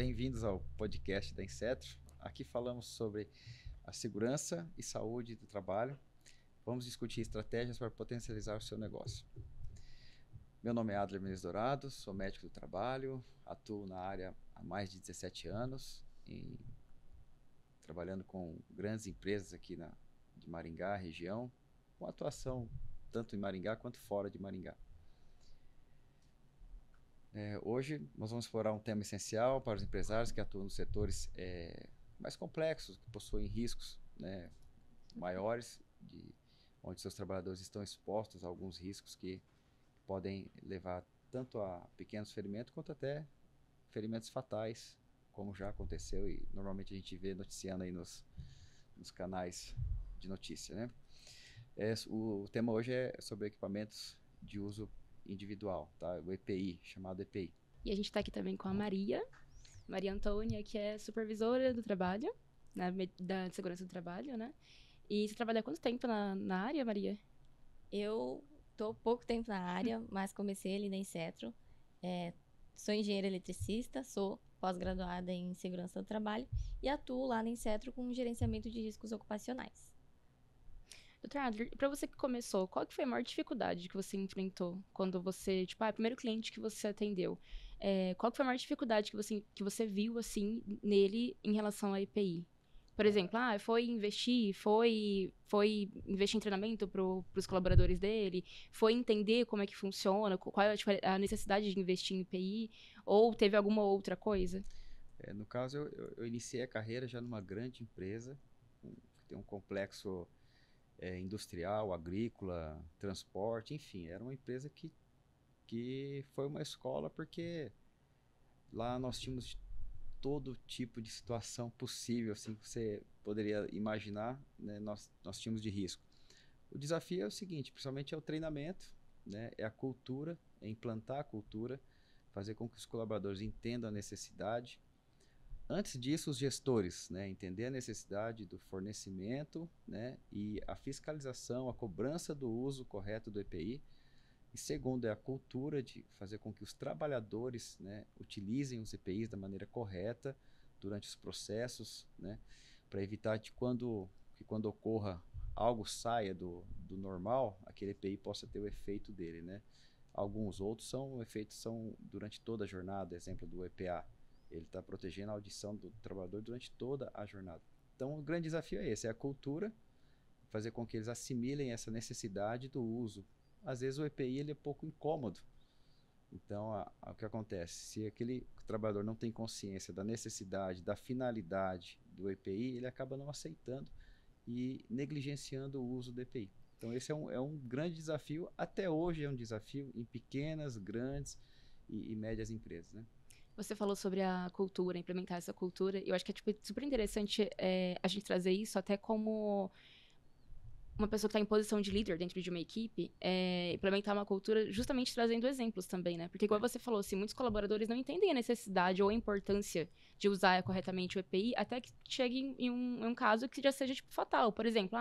bem-vindos ao podcast da Insetro. Aqui falamos sobre a segurança e saúde do trabalho. Vamos discutir estratégias para potencializar o seu negócio. Meu nome é Adler Menezes Dourado, sou médico do trabalho, atuo na área há mais de 17 anos, trabalhando com grandes empresas aqui de Maringá, região, com atuação tanto em Maringá quanto fora de Maringá. Hoje nós vamos explorar um tema essencial para os empresários que atuam nos setores mais complexos, que possuem riscos, né, maiores, onde seus trabalhadores estão expostos a alguns riscos que podem levar tanto a pequenos ferimentos quanto até ferimentos fatais, como já aconteceu e normalmente a gente vê noticiando aí nos canais de notícia, né? O tema hoje é sobre equipamentos de uso individual, tá? O EPI, chamado EPI. E a gente está aqui também com a Maria Antônia, que é supervisora do trabalho, da segurança do trabalho, né? E você trabalha há quanto tempo na área, Maria? Eu estou pouco tempo na área, mas comecei ali na Insetro. Sou engenheira eletricista, sou pós-graduada em segurança do trabalho e atuo lá na Insetro com gerenciamento de riscos ocupacionais. Doutor Adler, para você que começou, qual que foi a maior dificuldade que você enfrentou quando você, o primeiro cliente que você atendeu? Qual que foi a maior dificuldade que você viu, assim, nele em relação à EPI? Por exemplo, foi investir em treinamento para os colaboradores dele, foi entender como é que funciona, qual é a necessidade de investir em EPI, ou teve alguma outra coisa? No caso, eu iniciei a carreira já numa grande empresa, que tem um complexo industrial, agrícola, transporte, enfim, era uma empresa que foi uma escola porque lá nós tínhamos todo tipo de situação possível, assim, que você poderia imaginar, né, nós tínhamos de risco. O desafio é o seguinte, principalmente é o treinamento, né, é a cultura, é implantar a cultura, fazer com que os colaboradores entendam a necessidade. Antes disso, os gestores, né, entender a necessidade do fornecimento, né, e a fiscalização, a cobrança do uso correto do EPI. E segundo, é a cultura de fazer com que os trabalhadores, né, utilizem os EPIs da maneira correta durante os processos, né, para evitar que quando ocorra algo saia do normal, aquele EPI possa ter o efeito dele, né? Alguns outros são durante toda a jornada, exemplo do EPA. Ele está protegendo a audição do trabalhador durante toda a jornada. Então, o grande desafio é esse, é a cultura, fazer com que eles assimilem essa necessidade do uso. Às vezes o EPI ele é pouco incômodo. Então, o que acontece? Se aquele trabalhador não tem consciência da necessidade, da finalidade do EPI, ele acaba não aceitando e negligenciando o uso do EPI. Então, esse é um grande desafio. Até hoje é um desafio em pequenas, grandes e médias empresas, né? Você falou sobre a cultura, implementar essa cultura. Eu acho que é super interessante a gente trazer isso até como uma pessoa que está em posição de líder dentro de uma equipe, implementar uma cultura justamente trazendo exemplos também, né? Porque, igual você falou, assim, muitos colaboradores não entendem a necessidade ou a importância de usar corretamente o EPI, até que chegue em um caso que já seja, fatal. Por exemplo,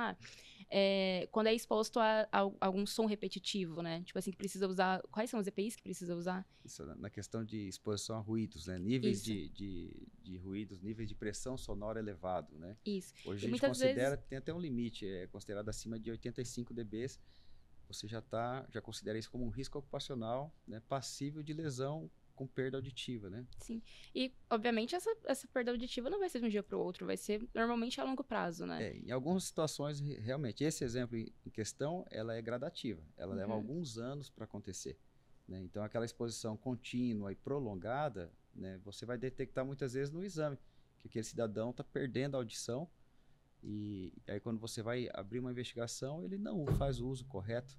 quando é exposto a algum som repetitivo, né? Tipo assim, que precisa usar... Quais são os EPIs que precisa usar? Isso, na questão de exposição a ruídos, né? Níveis Isso. de ruídos, níveis de pressão sonora elevado, né? Isso. Hoje E a gente muitas considera, vezes... tem até um limite, é considerado acima de 85 dB, você já considera isso como um risco ocupacional, né? Passível de lesão com perda auditiva, né? Sim. E, obviamente, essa perda auditiva não vai ser de um dia para o outro, vai ser normalmente a longo prazo, né? Em algumas situações, realmente, esse exemplo em questão, ela é gradativa. Ela leva alguns anos para acontecer, né? Então, aquela exposição contínua e prolongada, né, você vai detectar muitas vezes no exame que aquele cidadão está perdendo a audição e aí quando você vai abrir uma investigação, ele não faz o uso correto,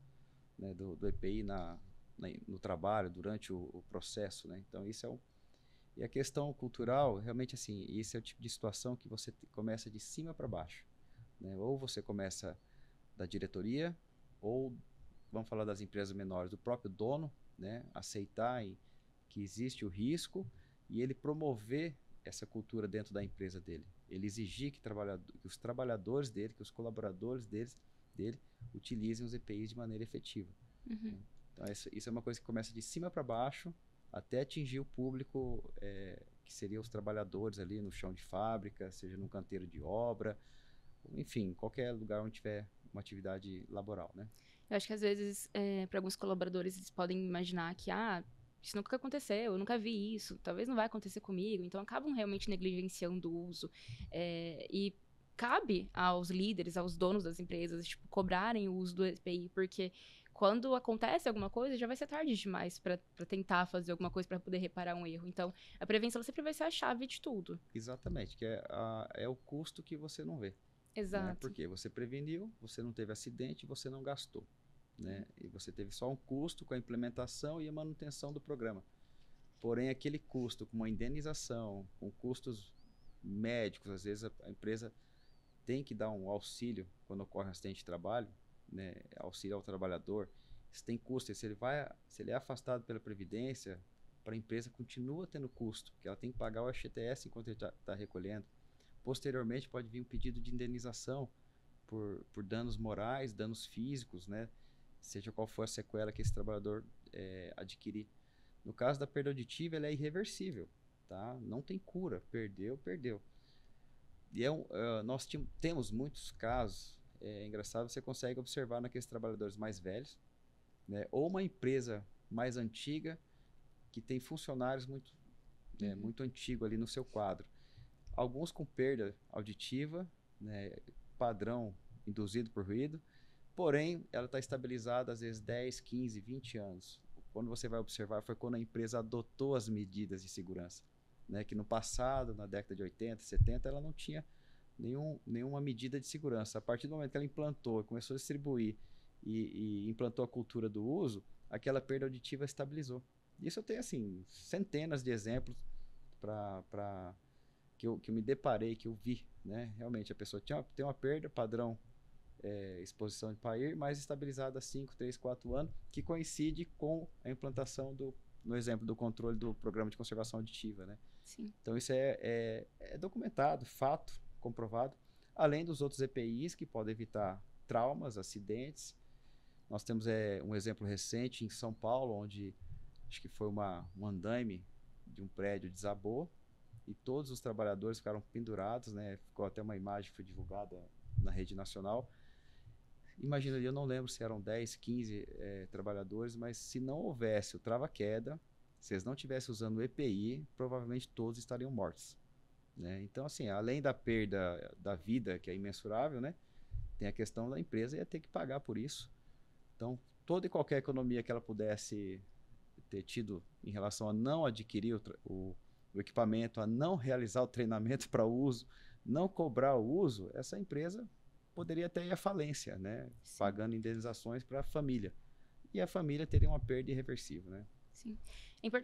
né, do EPI no trabalho, durante o processo, né? Então, E a questão cultural, realmente assim, esse é o tipo de situação que você começa de cima para baixo, né? Ou você começa da diretoria, ou vamos falar das empresas menores, do próprio dono, né? Aceitar que existe o risco e ele promover essa cultura dentro da empresa dele. Ele exigir que os trabalhadores dele, que os colaboradores dele utilizem os EPIs de maneira efetiva, né? Então, isso é uma coisa que começa de cima para baixo até atingir o público que seriam os trabalhadores ali no chão de fábrica, seja num canteiro de obra, enfim, qualquer lugar onde tiver uma atividade laboral, né? Eu acho que às vezes, para alguns colaboradores, eles podem imaginar que, isso nunca aconteceu, eu nunca vi isso, talvez não vai acontecer comigo, então acabam realmente negligenciando o uso. E cabe aos líderes, aos donos das empresas, tipo, cobrarem o uso do EPI, porque quando acontece alguma coisa, já vai ser tarde demais para tentar fazer alguma coisa para poder reparar um erro. Então, a prevenção sempre vai ser a chave de tudo. Exatamente, que é o custo que você não vê. Exato. Né? Porque você preveniu, você não teve acidente, você não gastou. Né? E você teve só um custo com a implementação e a manutenção do programa. Porém, aquele custo com uma indenização, com custos médicos, às vezes a empresa tem que dar um auxílio quando ocorre um acidente de trabalho, né? Auxílio ao trabalhador. Se tem custo, se ele é afastado pela Previdência, para a empresa continua tendo custo, porque ela tem que pagar o FGTS enquanto ele está recolhendo. Posteriormente, pode vir um pedido de indenização por danos morais, danos físicos, né? Seja qual for a sequela que esse trabalhador adquirir. No caso da perda auditiva, ela é irreversível, tá? Não tem cura, perdeu, perdeu. E nós temos muitos casos, engraçado, você consegue observar naqueles trabalhadores mais velhos, né? Ou uma empresa mais antiga que tem funcionários muito antigos ali no seu quadro. Alguns com perda auditiva, né? Padrão induzido por ruído, porém, ela está estabilizada às vezes 10, 15, 20 anos. Quando você vai observar, foi quando a empresa adotou as medidas de segurança. Né? Que no passado, na década de 80, 70, ela não tinha nenhuma medida de segurança. A partir do momento que ela implantou, começou a distribuir e implantou a cultura do uso, aquela perda auditiva estabilizou. Isso eu tenho, assim, centenas de exemplos que eu me deparei, que eu vi. Né? Realmente, a pessoa tem uma perda padrão exposição de PAIR, mais estabilizada há 5, 3, 4 anos, que coincide com a implantação no exemplo do controle do programa de conservação auditiva. Né? Sim. Então isso é documentado, fato, comprovado, além dos outros EPIs que podem evitar traumas, acidentes. Nós temos um exemplo recente em São Paulo, onde acho que foi um andaime de um prédio desabou e todos os trabalhadores ficaram pendurados, né? Ficou até uma imagem que foi divulgada na rede nacional. Imagina ali, eu não lembro se eram 10, 15 trabalhadores, mas se não houvesse o trava-queda, se eles não estivessem usando o EPI, provavelmente todos estariam mortos. Né? Então, assim, além da perda da vida, que é imensurável, né? Tem a questão da empresa ia ter que pagar por isso. Então, toda e qualquer economia que ela pudesse ter tido em relação a não adquirir o equipamento, a não realizar o treinamento para o uso, não cobrar o uso, essa empresa poderia até ir à falência, né? Pagando indenizações para a família. E a família teria uma perda irreversível, né? Sim.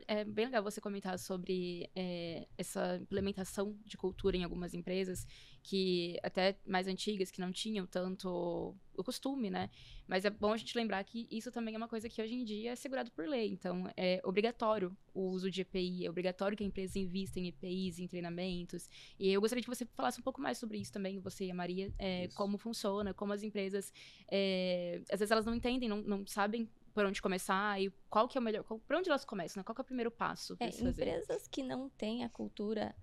É bem legal você comentar sobre essa implementação de cultura em algumas empresas, que até mais antigas, que não tinham tanto o costume, né? Mas é bom a gente lembrar que isso também é uma coisa que hoje em dia é segurado por lei. Então, é obrigatório o uso de EPI, é obrigatório que a empresa invista em EPIs, em treinamentos. E eu gostaria que você falasse um pouco mais sobre isso também, você e a Maria, como funciona, como as empresas, às vezes elas não entendem, não sabem por onde começar e qual que é o melhor, por onde elas começam, né? Qual que é o primeiro passo para se fazer? Empresas que não têm a cultura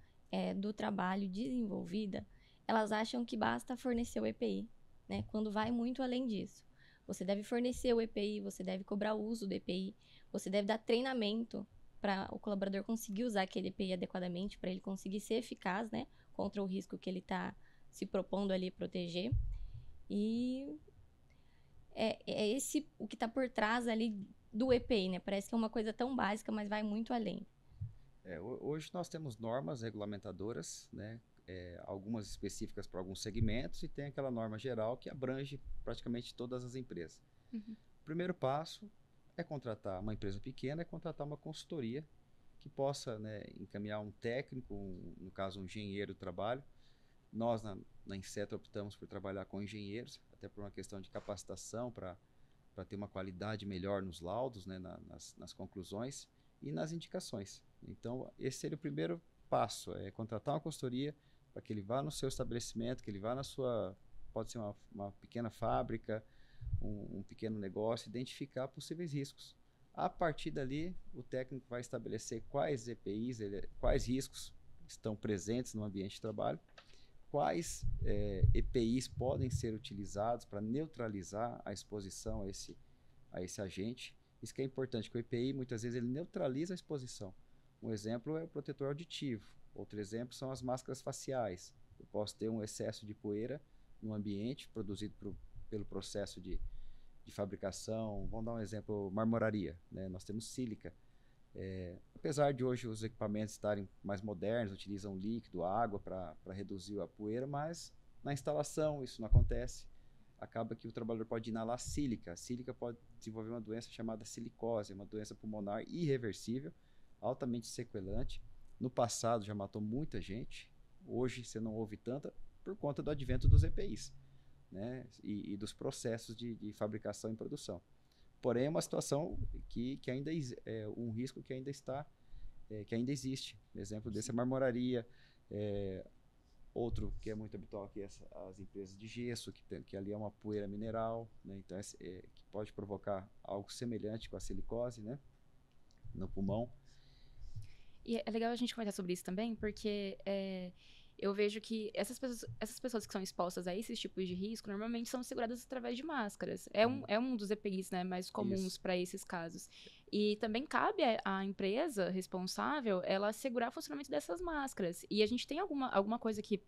do trabalho desenvolvida, elas acham que basta fornecer o EPI, né? Quando vai muito além disso. Você deve fornecer o EPI, você deve cobrar o uso do EPI, você deve dar treinamento para o colaborador conseguir usar aquele EPI adequadamente, para ele conseguir ser eficaz, né? Contra o risco que ele está se propondo ali proteger. E é esse o que está por trás ali do EPI, né? Parece que é uma coisa tão básica, mas vai muito além. Hoje nós temos normas regulamentadoras, né? Algumas específicas para alguns segmentos e tem aquela norma geral que abrange praticamente todas as empresas. Uhum. O primeiro passo é contratar uma empresa pequena, é contratar uma consultoria que possa, né, encaminhar um técnico, no caso um engenheiro do trabalho. Nós na Inseto optamos por trabalhar com engenheiros, até por uma questão de capacitação para ter uma qualidade melhor nos laudos, né, nas conclusões e nas indicações. Então, esse seria o primeiro passo, é contratar uma consultoria para que ele vá no seu estabelecimento, que ele vá na sua, pode ser uma pequena fábrica, um pequeno negócio, identificar possíveis riscos. A partir dali, o técnico vai estabelecer quais EPIs, quais riscos estão presentes no ambiente de trabalho, quais EPIs podem ser utilizados para neutralizar a exposição a esse agente. Isso que é importante, que o EPI, muitas vezes, ele neutraliza a exposição. Um exemplo é o protetor auditivo. Outro exemplo são as máscaras faciais. Eu posso ter um excesso de poeira no ambiente produzido pelo processo de fabricação. Vamos dar um exemplo, marmoraria, né? Nós temos sílica. Apesar de hoje os equipamentos estarem mais modernos, utilizam líquido, água para reduzir a poeira, mas na instalação isso não acontece. Acaba que o trabalhador pode inalar sílica. A sílica pode desenvolver uma doença chamada silicose, uma doença pulmonar irreversível, altamente sequelante. No passado já matou muita gente, hoje você não ouve tanta por conta do advento dos EPIs, né? E dos processos de fabricação e produção. Porém, é uma situação que ainda é um risco que ainda está, que ainda existe. Exemplo desse é a marmoraria. Outro que é muito habitual aqui é as empresas de gesso, que ali é uma poeira mineral, né? Então que pode provocar algo semelhante com a silicose, né? No pulmão. E é legal a gente comentar sobre isso também, porque eu vejo que essas pessoas que são expostas a esses tipos de risco, normalmente são seguradas através de máscaras. É um dos EPIs, né, mais comuns para esses casos. E também cabe à empresa responsável, ela assegurar o funcionamento dessas máscaras. E a gente tem alguma coisa que...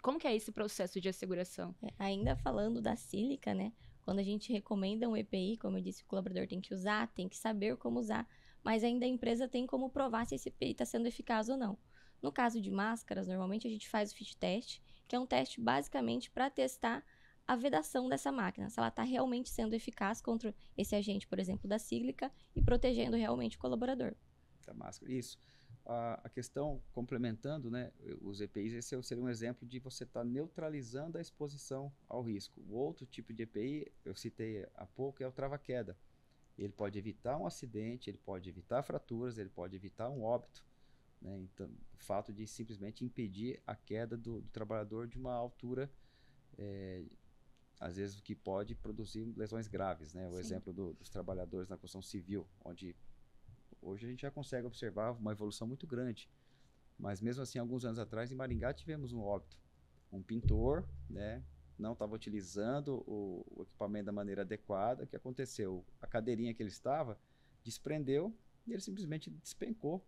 Como que é esse processo de asseguração? Ainda falando da sílica, né? Quando a gente recomenda um EPI, como eu disse, o colaborador tem que usar, tem que saber como usar, mas ainda a empresa tem como provar se esse EPI está sendo eficaz ou não. No caso de máscaras, normalmente a gente faz o fit test, que é um teste basicamente para testar a vedação dessa máquina, se ela está realmente sendo eficaz contra esse agente, por exemplo, da sílica, e protegendo realmente o colaborador. Da máscara, isso. A questão, complementando, né, os EPIs, esse seria um exemplo de você estar neutralizando a exposição ao risco. O outro tipo de EPI, eu citei há pouco, é o trava-queda. Ele pode evitar um acidente, ele pode evitar fraturas, ele pode evitar um óbito, né? Então, o fato de simplesmente impedir a queda do trabalhador de uma altura, às vezes o que pode produzir lesões graves, né? O Sim. exemplo dos trabalhadores na construção civil, onde hoje a gente já consegue observar uma evolução muito grande. Mas mesmo assim, alguns anos atrás, em Maringá, tivemos um óbito. Um pintor, né, não estava utilizando o equipamento da maneira adequada. O que aconteceu? A cadeirinha que ele estava desprendeu e ele simplesmente despencou,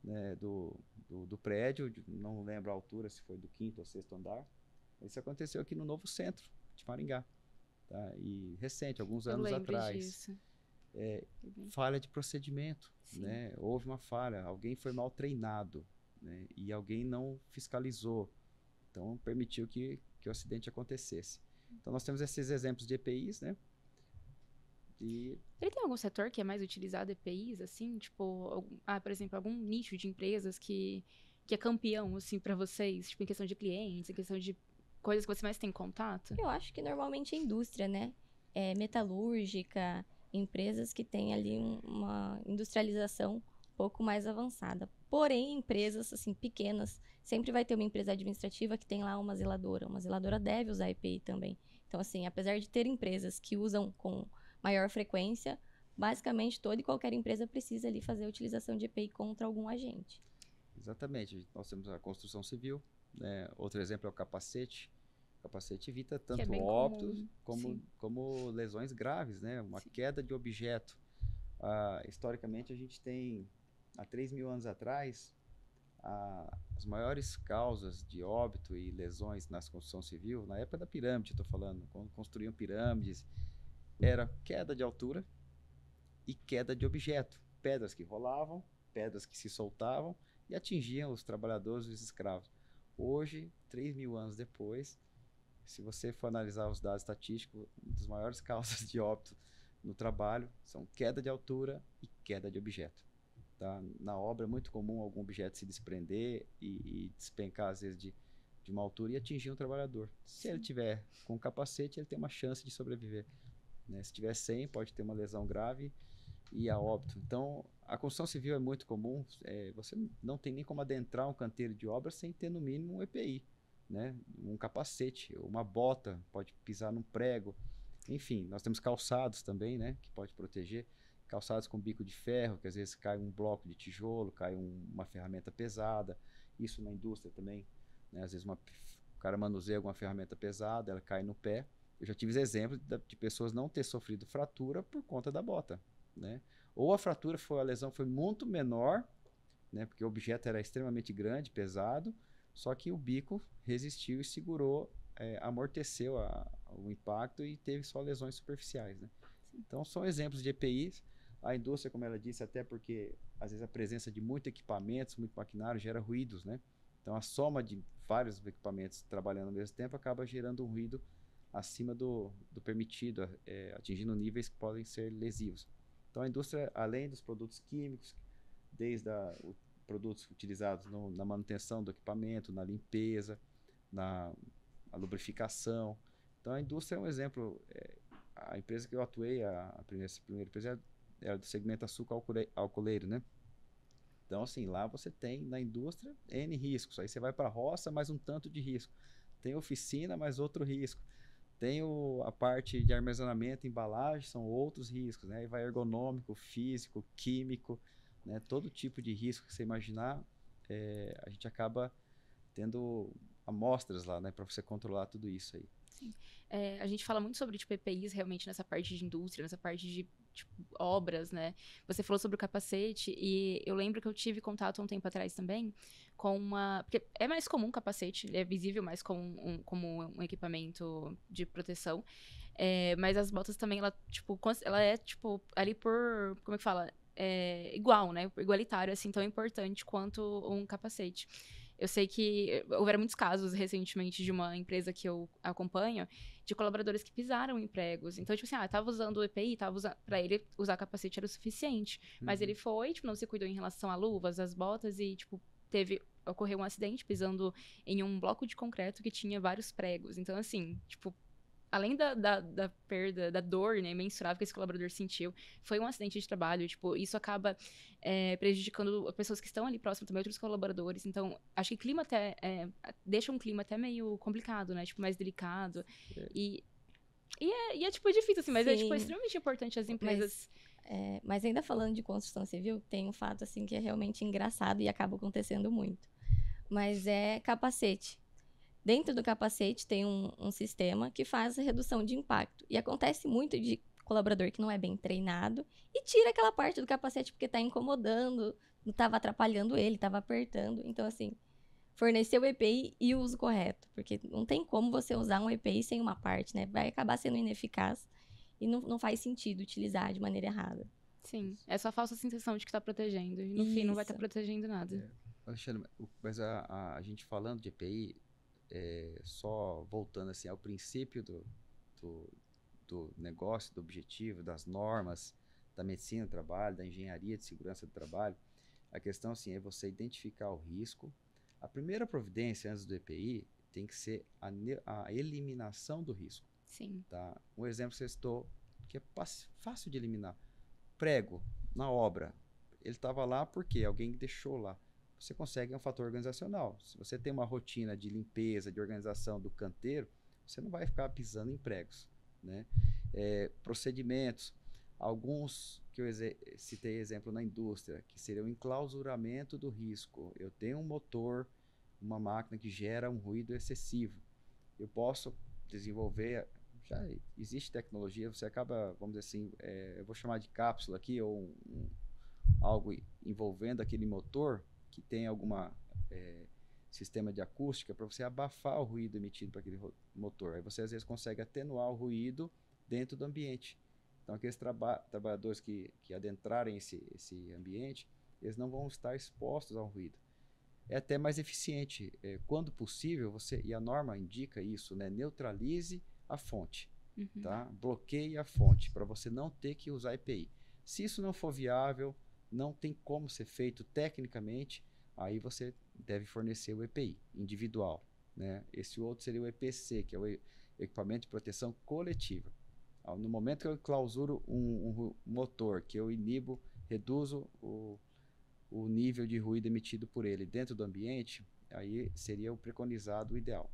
né, do prédio. Não lembro a altura, se foi do 5º ou 6º andar. Isso aconteceu aqui no Novo Centro de Maringá. Tá? E recente, alguns anos atrás. Disso. Falha de procedimento, né? Houve uma falha, alguém foi mal treinado, né? E alguém não fiscalizou, então permitiu que o acidente acontecesse. Então nós temos esses exemplos de EPIs, né? Ele tem algum setor que é mais utilizado EPIs, assim? Tipo, por exemplo, algum nicho de empresas que é campeão, assim, para vocês? Tipo, em questão de clientes, em questão de coisas que você mais tem contato? Eu acho que normalmente a indústria, né? Metalúrgica, empresas que têm ali uma industrialização um pouco mais avançada. Porém, empresas assim pequenas, sempre vai ter uma empresa administrativa que tem lá uma zeladora. Uma zeladora deve usar EPI também. Então, assim, apesar de ter empresas que usam com maior frequência, basicamente toda e qualquer empresa precisa ali fazer a utilização de EPI contra algum agente. Exatamente. Nós temos a construção civil, né? Outro exemplo é o capacete. O capacete evita tanto óbitos como lesões graves, né? Uma queda de objeto. Historicamente, a gente tem, há 3.000 anos atrás, as maiores causas de óbito e lesões na construção civil, na época da pirâmide, estou falando, quando construíam pirâmides, era queda de altura e queda de objeto. Pedras que rolavam, pedras que se soltavam e atingiam os trabalhadores e os escravos. Hoje, 3.000 anos depois, se você for analisar os dados estatísticos, uma das maiores causas de óbito no trabalho são queda de altura e queda de objeto. Tá? Na obra é muito comum algum objeto se desprender e despencar, às vezes, de uma altura e atingir um trabalhador. Se ele tiver com capacete, ele tem uma chance de sobreviver, né? Se tiver sem, pode ter uma lesão grave e a óbito. Então, a construção civil é muito comum. Você não tem nem como adentrar um canteiro de obra sem ter, no mínimo, um EPI. Né? Um capacete, uma bota, pode pisar num prego. Enfim, nós temos calçados também, né? Que pode proteger. calçados com bico de ferro, que às vezes cai um bloco de tijolo, cai uma ferramenta pesada, isso na indústria também, né? Às vezes o cara manuseia alguma ferramenta pesada, ela cai no pé. Eu já tive exemplos de pessoas não ter sofrido fratura por conta da bota, né? Ou a lesão foi muito menor, né? Porque o objeto era extremamente grande, pesado, só que o bico resistiu e segurou, amorteceu o impacto e teve só lesões superficiais, né? Então são exemplos de EPIs. A indústria, como ela disse, até porque às vezes a presença de muitos equipamentos, muito maquinário gera ruídos, né? Então a soma de vários equipamentos trabalhando ao mesmo tempo acaba gerando um ruído acima do permitido, atingindo níveis que podem ser lesivos. Então a indústria, além dos produtos químicos, desde produtos utilizados na manutenção do equipamento, na limpeza, na lubrificação. Então a indústria é um exemplo. A empresa que eu atuei, a primeira empresa era do segmento açúcar alcooleiro, né? Então, assim, lá você tem na indústria N riscos. Aí você vai para a roça, mais um tanto de risco. Tem oficina, mais outro risco. Tem a parte de armazenamento, embalagem, são outros riscos, né? Aí vai ergonômico, físico, químico, né? Todo tipo de risco que você imaginar, a gente acaba tendo amostras lá, né? Para você controlar tudo isso aí. Sim. A gente fala muito sobre, tipo, EPIs realmente nessa parte de indústria, nessa parte de, tipo, obras, né? Você falou sobre o capacete e eu lembro que eu tive contato há um tempo atrás também com uma... Porque é mais comum o capacete, ele é visível mais como um equipamento de proteção, mas as botas também, ela é, tipo, ali por... Como é que fala? Igual, né? Igualitário, assim, tão importante quanto um capacete. Eu sei que houveram muitos casos recentemente de uma empresa que eu acompanho, de colaboradores que pisaram em pregos. Então, tipo assim, tava usando o EPI, pra ele usar capacete era o suficiente. Mas ele foi, tipo, não se cuidou em relação a luvas, as botas e, tipo, ocorreu um acidente pisando em um bloco de concreto que tinha vários pregos. Então, assim, tipo, além da perda, da dor, né, mensurável que esse colaborador sentiu, foi um acidente de trabalho, tipo, isso acaba prejudicando pessoas que estão ali próximas também, outros colaboradores, então, acho que clima até, deixa um clima até meio complicado, né, tipo, mais delicado, e é, tipo, difícil, assim, mas é, tipo, extremamente importante as empresas... Mas ainda falando de construção civil, tem um fato, assim, que é realmente engraçado e acaba acontecendo muito, mas é capacete. Dentro do capacete tem um sistema que faz a redução de impacto. E acontece muito de colaborador que não é bem treinado e tira aquela parte do capacete porque está incomodando, não estava atrapalhando ele, estava apertando. Então, assim, fornecer o EPI e o uso correto. Porque não tem como você usar um EPI sem uma parte, né? Vai acabar sendo ineficaz e não faz sentido utilizar de maneira errada. Sim, é só a falsa sensação de que está protegendo. E no fim não vai estar protegendo nada. Alexandre, mas a gente falando de EPI... só voltando assim ao princípio do negócio, do objetivo, das normas, da medicina do trabalho, da engenharia de segurança do trabalho, a questão assim é você identificar o risco. A primeira providência antes do EPI tem que ser a eliminação do risco. Sim. Tá? Um exemplo que eu estou, que é fácil de eliminar. Prego na obra. Ele estava lá porque alguém deixou lá. Você consegue um fator organizacional. Se você tem uma rotina de limpeza, de organização do canteiro, você não vai ficar pisando em pregos, né? Procedimentos, alguns que eu citei exemplo na indústria, que seria o enclausuramento do risco. Eu tenho um motor, uma máquina que gera um ruído excessivo. Eu posso desenvolver, já existe tecnologia, você acaba, vamos dizer assim, eu vou chamar de cápsula aqui, ou algo envolvendo aquele motor, que tem alguma sistema de acústica para você abafar o ruído emitido para aquele motor. Aí você às vezes consegue atenuar o ruído dentro do ambiente. Então aqueles trabalhadores que adentrarem esse ambiente, eles não vão estar expostos ao ruído. É até mais eficiente. Quando possível, e a norma indica isso, né? Neutralize a fonte. Uhum. Tá? Bloqueie a fonte, para você não ter que usar EPI. Se isso não for viável, não tem como ser feito tecnicamente, aí você deve fornecer o EPI individual, né? Esse outro seria o EPC, que é o equipamento de proteção coletiva. No momento que eu clausuro um motor, que eu reduzo o nível de ruído emitido por ele dentro do ambiente, aí seria o preconizado, o ideal.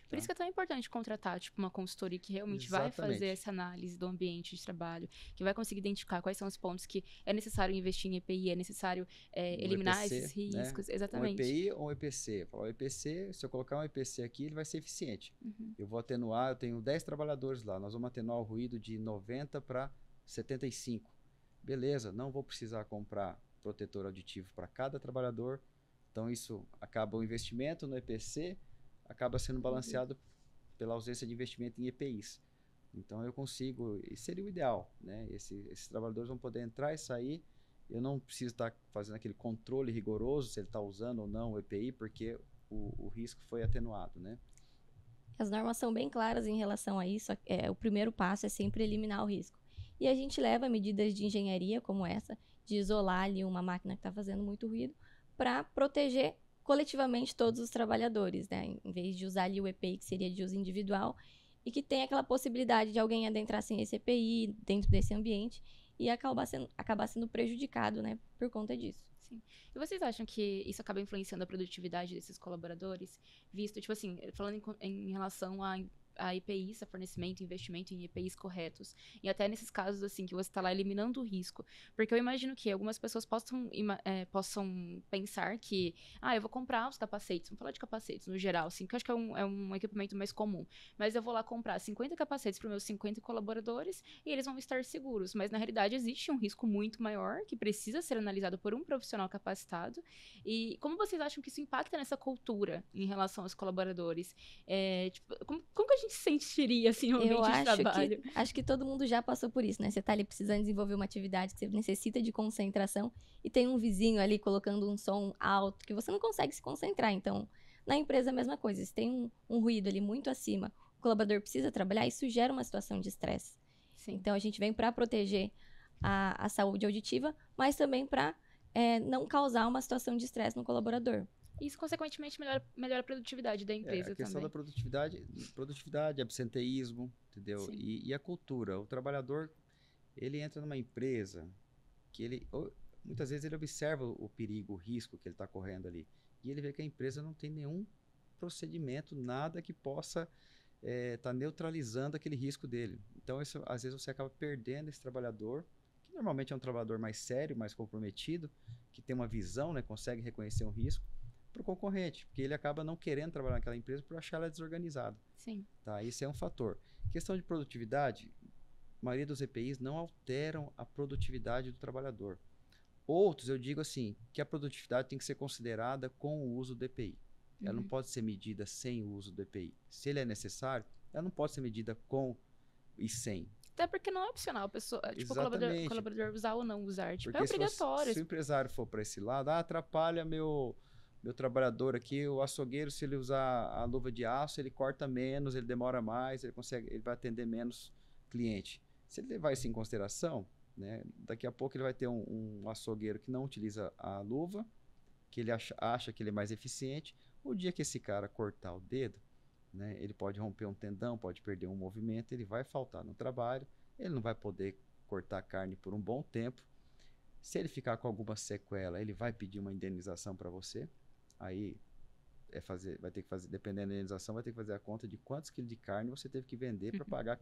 Por isso que é tão importante contratar, tipo, uma consultoria que realmente vai fazer essa análise do ambiente de trabalho, que vai conseguir identificar quais são os pontos que é necessário investir em EPI, é necessário eliminar EPC, esses riscos. né? Exatamente. Um EPI ou um EPC. O EPC, se eu colocar um EPC aqui, ele vai ser eficiente. Eu vou atenuar, eu tenho 10 trabalhadores lá, nós vamos atenuar o ruído de 90 para 75. Beleza, não vou precisar comprar protetor auditivo para cada trabalhador, então isso acaba o investimento no EPC, acaba sendo balanceado pela ausência de investimento em EPIs. Então eu consigo, e seria o ideal, né? Esses trabalhadores vão poder entrar e sair, eu não preciso estar fazendo aquele controle rigoroso se ele está usando ou não o EPI, porque o risco foi atenuado, né? As normas são bem claras em relação a isso. O primeiro passo é sempre eliminar o risco. E a gente leva medidas de engenharia como essa, de isolar ali uma máquina que está fazendo muito ruído, para proteger coletivamente todos os trabalhadores, né? Em vez de usar ali o EPI, que seria de uso individual, e que tem aquela possibilidade de alguém adentrar sem esse EPI dentro desse ambiente e acabar sendo prejudicado, né, por conta disso. Sim. E vocês acham que isso acaba influenciando a produtividade desses colaboradores? Visto, tipo assim, falando em relação a EPIs, a fornecimento e investimento em EPIs corretos. E até nesses casos, assim, que você está lá eliminando o risco. Porque eu imagino que algumas pessoas possam pensar que, eu vou comprar os capacetes, vamos falar de capacetes no geral, assim, que eu acho que é um equipamento mais comum. Mas eu vou lá comprar 50 capacetes para os meus 50 colaboradores e eles vão estar seguros. Mas, na realidade, existe um risco muito maior que precisa ser analisado por um profissional capacitado. E como vocês acham que isso impacta nessa cultura em relação aos colaboradores? Como que a gente se sentiria, assim, no ambiente de trabalho? Acho que todo mundo já passou por isso, né? Você tá ali precisando desenvolver uma atividade que você necessita de concentração e tem um vizinho ali colocando um som alto que você não consegue se concentrar. Então, na empresa, a mesma coisa. Se tem um ruído ali muito acima, o colaborador precisa trabalhar, isso gera uma situação de estresse. Então, a gente vem para proteger a saúde auditiva, mas também para não causar uma situação de estresse no colaborador. Isso, consequentemente, melhora a produtividade da empresa também. A questão também. da produtividade, absenteísmo, entendeu? E a cultura. O trabalhador, ele entra numa empresa que muitas vezes ele observa o perigo, o risco que ele está correndo ali. E ele vê que a empresa não tem nenhum procedimento, nada que possa estar neutralizando aquele risco dele. Então, às vezes você acaba perdendo esse trabalhador, que normalmente é um trabalhador mais sério, mais comprometido, que tem uma visão, né, consegue reconhecer um risco, para o concorrente, porque ele acaba não querendo trabalhar naquela empresa por achar ela desorganizada. Sim. Tá? Isso é um fator. Questão de produtividade, a maioria dos EPIs não alteram a produtividade do trabalhador. Outros, eu digo assim, que a produtividade tem que ser considerada com o uso do EPI. Ela não pode ser medida sem o uso do EPI. Se ele é necessário, ela não pode ser medida com e sem. Até porque não é opcional, a pessoa, tipo, o colaborador usar ou não usar. Tipo, porque é obrigatório. Se o empresário for para esse lado, atrapalha meu trabalhador aqui, o açougueiro, se ele usar a luva de aço, ele corta menos, ele demora mais, ele vai atender menos cliente. Se ele levar isso em consideração, né, daqui a pouco ele vai ter um açougueiro que não utiliza a luva, que ele acha que ele é mais eficiente. O dia que esse cara cortar o dedo, né, ele pode romper um tendão, pode perder um movimento, ele vai faltar no trabalho, ele não vai poder cortar carne por um bom tempo. Se ele ficar com alguma sequela, ele vai pedir uma indenização para você. Aí vai ter que fazer, dependendo da indenização, vai ter que fazer a conta de quantos quilos de carne você teve que vender para pagar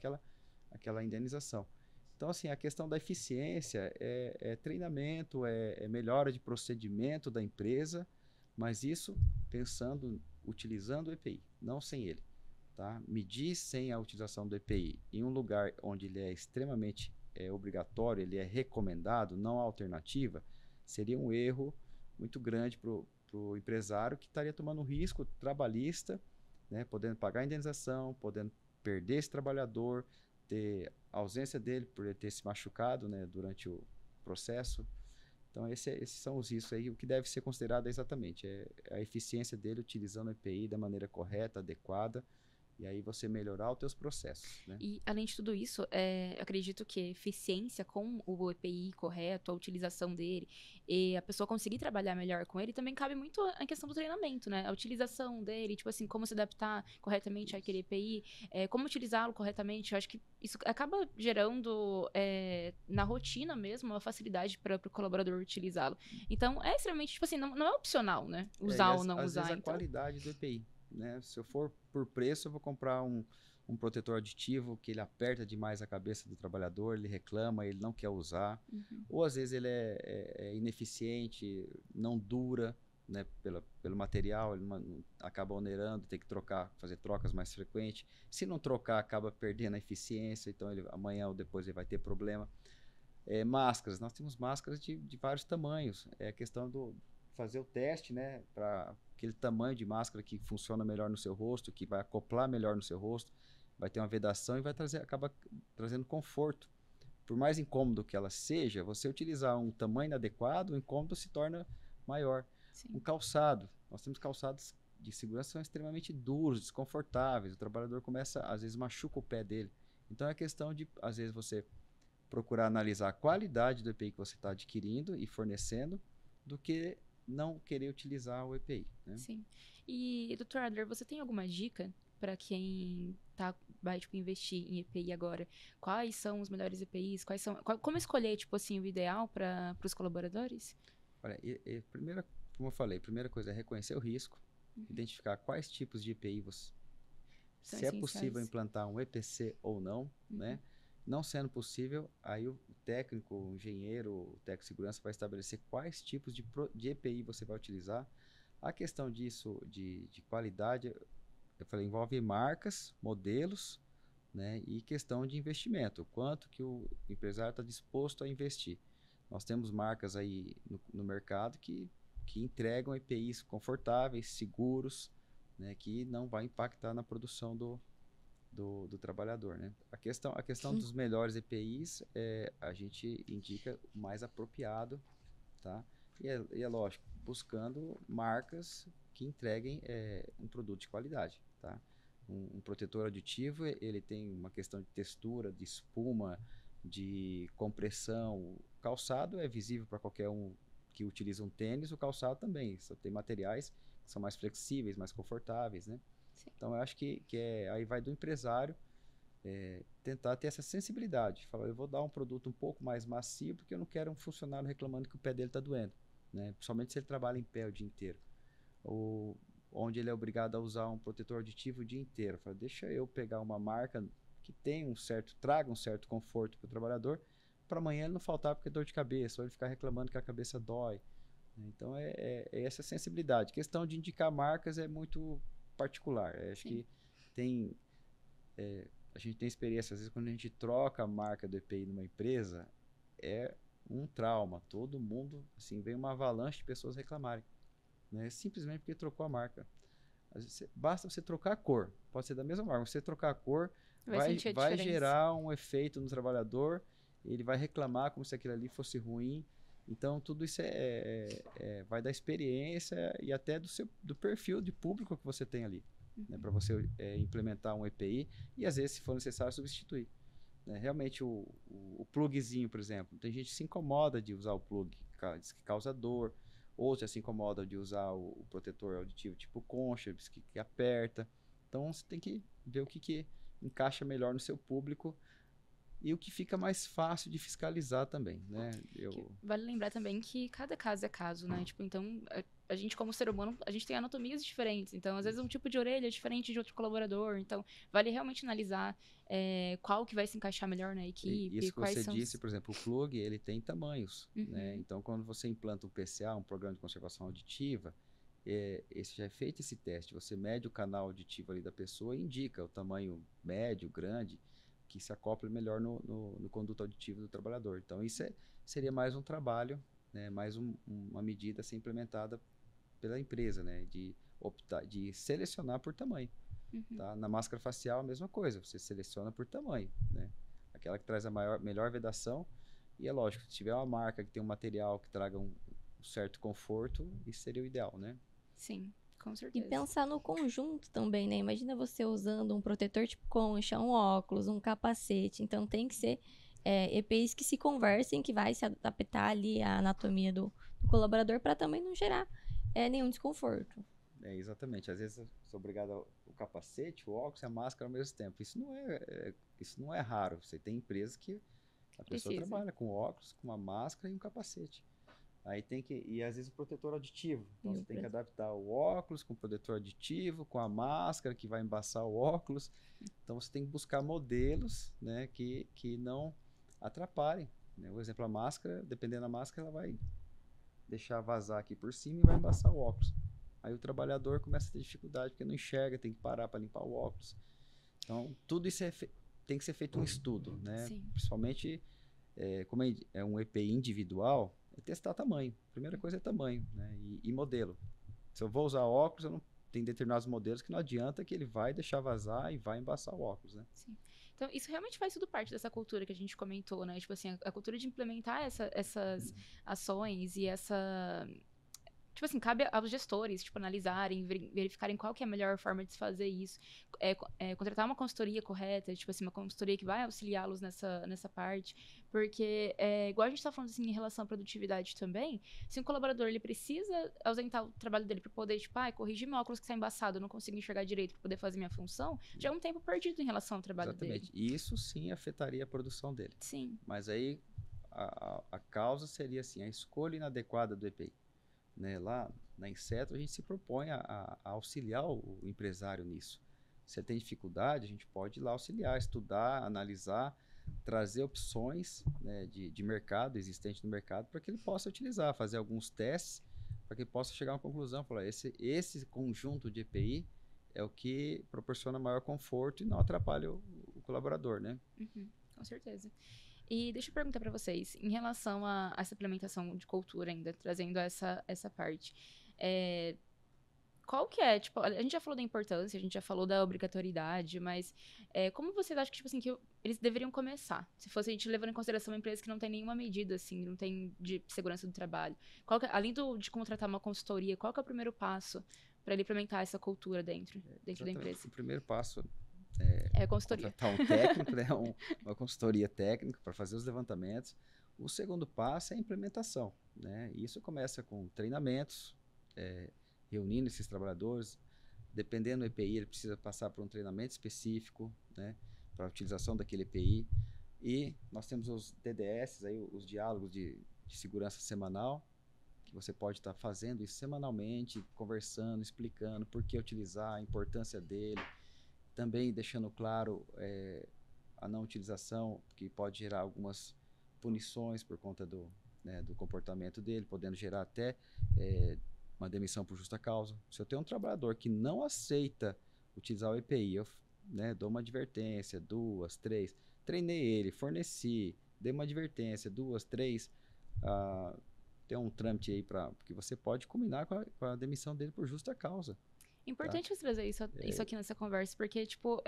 aquela indenização. Então, assim, a questão da eficiência é treinamento, é melhora de procedimento da empresa, mas isso utilizando o EPI, não sem ele. Tá? Medir sem a utilização do EPI em um lugar onde ele é extremamente obrigatório, ele é recomendado, não há alternativa, seria um erro muito grande para o empresário que estaria tomando um risco trabalhista, né, podendo pagar a indenização, podendo perder esse trabalhador, ter a ausência dele por ele ter se machucado, né, durante o processo. Então, esses são os riscos aí. O que deve ser considerado exatamente a eficiência dele utilizando o EPI da maneira correta, adequada, e aí você melhorar os teus processos, né? E, além de tudo isso, acredito que eficiência com o EPI correto, a utilização dele, e a pessoa conseguir trabalhar melhor com ele, também cabe muito a questão do treinamento, né? A utilização dele, tipo assim, como se adaptar corretamente àquele EPI, como utilizá-lo corretamente. Eu acho que isso acaba gerando, na rotina mesmo, uma facilidade para o colaborador utilizá-lo. Então, é extremamente, tipo assim, não é opcional, né? Usar ou não às usar. Vezes a qualidade do EPI. né? Se eu for por preço, eu vou comprar um protetor aditivo que ele aperta demais a cabeça do trabalhador, ele reclama, ele não quer usar, ou às vezes ele é ineficiente, não dura, né, pelo material, ele acaba onerando, tem que trocar, fazer trocas mais frequentes. Se não trocar, acaba perdendo a eficiência, então amanhã ou depois ele vai ter problema. Máscaras, nós temos máscaras de vários tamanhos. É a questão do fazer o teste, né, para aquele tamanho de máscara que funciona melhor no seu rosto, que vai acoplar melhor no seu rosto, vai ter uma vedação e acaba trazendo conforto. Por mais incômodo que ela seja, você utilizar um tamanho inadequado, o incômodo se torna maior. Sim. Um calçado, nós temos calçados de segurança que são extremamente duros, desconfortáveis, o trabalhador começa, às vezes machuca o pé dele. Então é questão de, às vezes, você procurar analisar a qualidade do EPI que você está adquirindo e fornecendo, do que não querer utilizar o EPI. Né? Sim. E, Dr. Adler, você tem alguma dica para quem vai tipo, investir em EPI agora? Quais são os melhores EPIs? Como escolher tipo assim, o ideal para os colaboradores? Olha, como eu falei, a primeira coisa é reconhecer o risco, identificar quais tipos de EPI se é possível implantar um EPC ou não, né? Não sendo possível, aí o técnico, o engenheiro, o técnico de segurança vai estabelecer quais tipos de EPI você vai utilizar. A questão disso, de qualidade, eu falei, envolve marcas, modelos, né, e questão de investimento. Quanto que o empresário está disposto a investir. Nós temos marcas aí no mercado que entregam EPIs confortáveis, seguros, né, que não vai impactar na produção do trabalhador, né? A questão dos melhores EPIs, a gente indica o mais apropriado, tá? E é lógico, buscando marcas que entreguem um produto de qualidade, tá? Um protetor aditivo, ele tem uma questão de textura, de espuma, de compressão. O calçado é visível para qualquer um que utiliza um tênis, o calçado também. Só tem materiais que são mais flexíveis, mais confortáveis, né? Sim. Então, eu acho que aí vai do empresário tentar ter essa sensibilidade. Falar, eu vou dar um produto um pouco mais macio porque eu não quero um funcionário reclamando que o pé dele está doendo, né? Principalmente se ele trabalha em pé o dia inteiro. Ou onde ele é obrigado a usar um protetor aditivo o dia inteiro. Fala, deixa eu pegar uma marca que traga um certo conforto para o trabalhador, para amanhã ele não faltar porque é dor de cabeça, ou ele ficar reclamando que a cabeça dói. Então é essa sensibilidade. A questão de indicar marcas é muito particular. Acho que a gente tem experiência, às vezes quando a gente troca a marca do EPI numa empresa, é um trauma. Todo mundo, assim, vem uma avalanche de pessoas reclamarem, né? Simplesmente porque trocou a marca. Às vezes, basta você trocar a cor. Pode ser da mesma marca. Você trocar a cor, vai gerar um efeito no trabalhador, ele vai reclamar como se aquilo ali fosse ruim. Então, tudo isso vai da experiência e até do perfil de público que você tem ali, né, para você implementar um EPI e, às vezes, se for necessário, substituir. Né? Realmente, o plugzinho, por exemplo, tem gente que se incomoda de usar o plug, diz que causa dor. Outros já se incomodam de usar o protetor auditivo tipo concha, que aperta. Então, você tem que ver o que encaixa melhor no seu público e o que fica mais fácil de fiscalizar também, né? Vale lembrar também que cada caso é caso, né? Tipo, então, a gente como ser humano, a gente tem anatomias diferentes. Então, às vezes um tipo de orelha é diferente de outro colaborador. Então, vale realmente analisar qual que vai se encaixar melhor na equipe. Isso que você disse, por exemplo, o plug, ele tem tamanhos, né? Então, quando você implanta um PCA, um programa de conservação auditiva, já é feito esse teste. Você mede o canal auditivo ali da pessoa e indica o tamanho médio, grande, que se acople melhor no conduto auditivo do trabalhador. Então, isso seria mais um trabalho, né, mais uma medida a ser implementada pela empresa, né, de selecionar por tamanho. Tá? Na máscara facial, a mesma coisa, você seleciona por tamanho. Né? Aquela que traz a melhor vedação, e é lógico, se tiver uma marca que tem um material que traga um certo conforto, isso seria o ideal, né? Sim. Com certeza. E pensar no conjunto também, né? Imagina você usando um protetor tipo concha, um óculos, um capacete. Então, tem que ser EPIs que se conversem, que vai se adaptar ali à anatomia do colaborador para também não gerar nenhum desconforto. Exatamente. Às vezes eu sou obrigado ao capacete, o óculos e a máscara ao mesmo tempo. Isso não é raro. Você tem empresas que a pessoa trabalha com óculos, com uma máscara e um capacete. Aí tem que, e às vezes o protetor auditivo. Então E você o tem que prote- adaptar o óculos com o protetor auditivo, com a máscara que vai embaçar o óculos. Então você tem que buscar modelos, né, que não atrapalhem, né? Por exemplo, a máscara, dependendo da máscara, ela vai deixar vazar aqui por cima e vai embaçar o óculos. Aí o trabalhador começa a ter dificuldade porque não enxerga, tem que parar para limpar o óculos. Então tudo isso tem que ser feito um estudo, né? Sim. Principalmente como é um EPI individual, é testar tamanho. A primeira coisa é tamanho, né? E modelo. Se eu vou usar óculos, tem determinados modelos que não adianta que ele vai deixar vazar e vai embaçar o óculos, né? Sim. Então, isso realmente faz tudo parte dessa cultura que a gente comentou, né? Tipo assim, a cultura de implementar essas ações e essa. Tipo assim, cabe aos gestores, tipo, analisarem, verificarem qual que é a melhor forma de se fazer isso. Contratar uma consultoria correta, tipo assim, uma consultoria que vai auxiliá-los nessa parte. Porque, igual a gente tá falando assim, em relação à produtividade também, se um colaborador, ele precisa ausentar o trabalho dele para poder, tipo, corrigir meu óculos que está embaçado, eu não consigo enxergar direito para poder fazer minha função, já é um tempo perdido em relação ao trabalho dele. Exatamente. E isso sim afetaria a produção dele. Sim. Mas aí a causa seria assim, a escolha inadequada do EPI. Né? Lá na Insetro a gente se propõe a auxiliar o empresário nisso. Se ele tem dificuldade, a gente pode ir lá auxiliar, estudar, analisar, trazer opções, né, de mercado existente no mercado para que ele possa utilizar, fazer alguns testes para que ele possa chegar a uma conclusão, falar esse conjunto de EPI é o que proporciona maior conforto e não atrapalha o colaborador, né? Uhum, com certeza. E deixa eu perguntar para vocês, em relação a essa implementação de cultura ainda, trazendo essa parte, qual que é, tipo, a gente já falou da importância, a gente já falou da obrigatoriedade, mas como vocês acham que, tipo assim, eles deveriam começar? Se fosse a gente levando em consideração uma empresa que não tem nenhuma medida, assim, não tem de segurança do trabalho. Além de contratar uma consultoria, qual que é o primeiro passo para ele implementar essa cultura dentro da Exatamente. empresa? O primeiro passo É a consultoria. contratar um técnico, né, uma consultoria técnica para fazer os levantamentos. O segundo passo é a implementação, né? E isso começa com treinamentos, reunindo esses trabalhadores. Dependendo do EPI, ele precisa passar por um treinamento específico, né, para a utilização daquele EPI. E nós temos os DDS, aí, os diálogos de segurança semanal, que você pode estar fazendo isso semanalmente, conversando, explicando por que utilizar, a importância dele, também deixando claro a não utilização, que pode gerar algumas punições por conta do comportamento dele, podendo gerar até uma demissão por justa causa. Se eu tenho um trabalhador que não aceita utilizar o EPI, eu dou uma advertência, 2, 3, treinei ele, forneci, dei uma advertência, 2, 3, tem um trâmite aí que você pode combinar com a demissão dele por justa causa. Importante você trazer isso aqui nessa conversa, porque, tipo,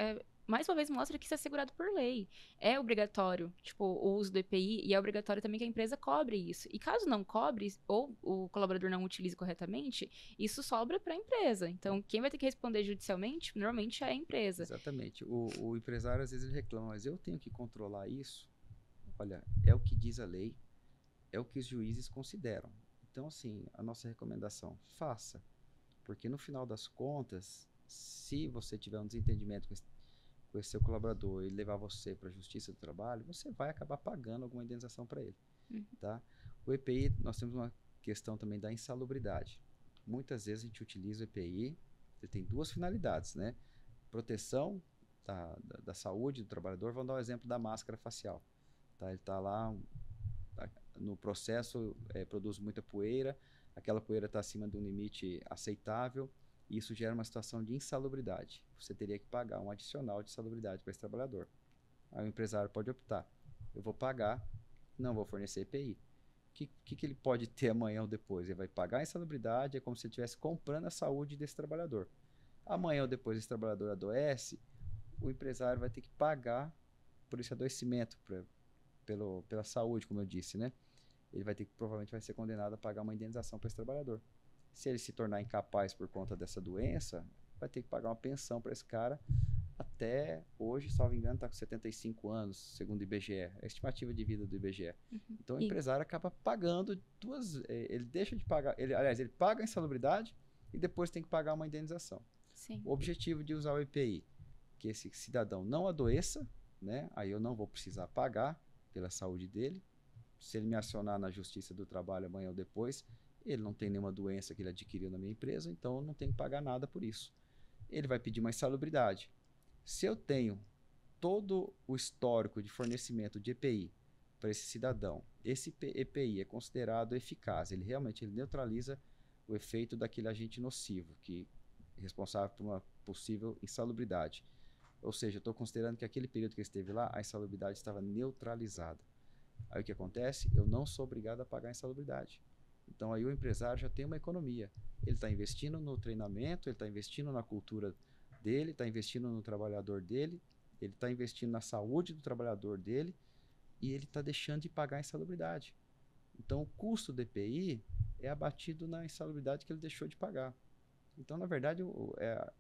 mais uma vez mostra que isso é assegurado por lei. É obrigatório, tipo, o uso do EPI e é obrigatório também que a empresa cobre isso. E caso não cobre, ou o colaborador não utilize corretamente, isso sobra para a empresa. Então, quem vai ter que responder judicialmente, normalmente é a empresa. Exatamente. O empresário, às vezes, ele reclama, mas eu tenho que controlar isso. Olha, é o que diz a lei, é o que os juízes consideram. Então, assim, a nossa recomendação, faça. Porque no final das contas, se você tiver um desentendimento com esse seu colaborador e levar você para a Justiça do Trabalho, você vai acabar pagando alguma indenização para ele. Tá? O EPI, nós temos uma questão também da insalubridade. Muitas vezes a gente utiliza o EPI, ele tem duas finalidades, né? Proteção da saúde do trabalhador. Vamos dar um exemplo da máscara facial. Tá? Ele está lá no processo, produz muita poeira, aquela poeira está acima de um limite aceitável, e isso gera uma situação de insalubridade. Você teria que pagar um adicional de insalubridade para esse trabalhador. Aí o empresário pode optar, eu vou pagar, não vou fornecer EPI. O que ele pode ter amanhã ou depois? Ele vai pagar a insalubridade, é como se ele estivesse comprando a saúde desse trabalhador. Amanhã ou depois esse trabalhador adoece, o empresário vai ter que pagar por esse adoecimento, pela saúde, como eu disse, né? Ele provavelmente vai ser condenado a pagar uma indenização para esse trabalhador. Se ele se tornar incapaz por conta dessa doença, vai ter que pagar uma pensão para esse cara até hoje, salvo engano, está com 75 anos, segundo o IBGE, a estimativa de vida do IBGE. Então o empresário acaba pagando ele deixa de pagar, aliás, ele paga a insalubridade e depois tem que pagar uma indenização. Sim. O objetivo de usar o EPI, que esse cidadão não adoeça, né? Aí eu não vou precisar pagar pela saúde dele, se ele me acionar na Justiça do Trabalho amanhã ou depois, ele não tem nenhuma doença que ele adquiriu na minha empresa, então eu não tenho que pagar nada por isso. Ele vai pedir uma insalubridade. Se eu tenho todo o histórico de fornecimento de EPI para esse cidadão, esse EPI é considerado eficaz, ele realmente neutraliza o efeito daquele agente nocivo, que é responsável por uma possível insalubridade. Ou seja, eu estou considerando que aquele período que ele esteve lá, a insalubridade estava neutralizada. Aí o que acontece? Eu não sou obrigado a pagar a insalubridade. Então aí o empresário já tem uma economia. Ele está investindo no treinamento, ele está investindo na cultura dele, está investindo no trabalhador dele, ele está investindo na saúde do trabalhador dele e ele está deixando de pagar a insalubridade. Então o custo do EPI é abatido na insalubridade que ele deixou de pagar. Então, na verdade,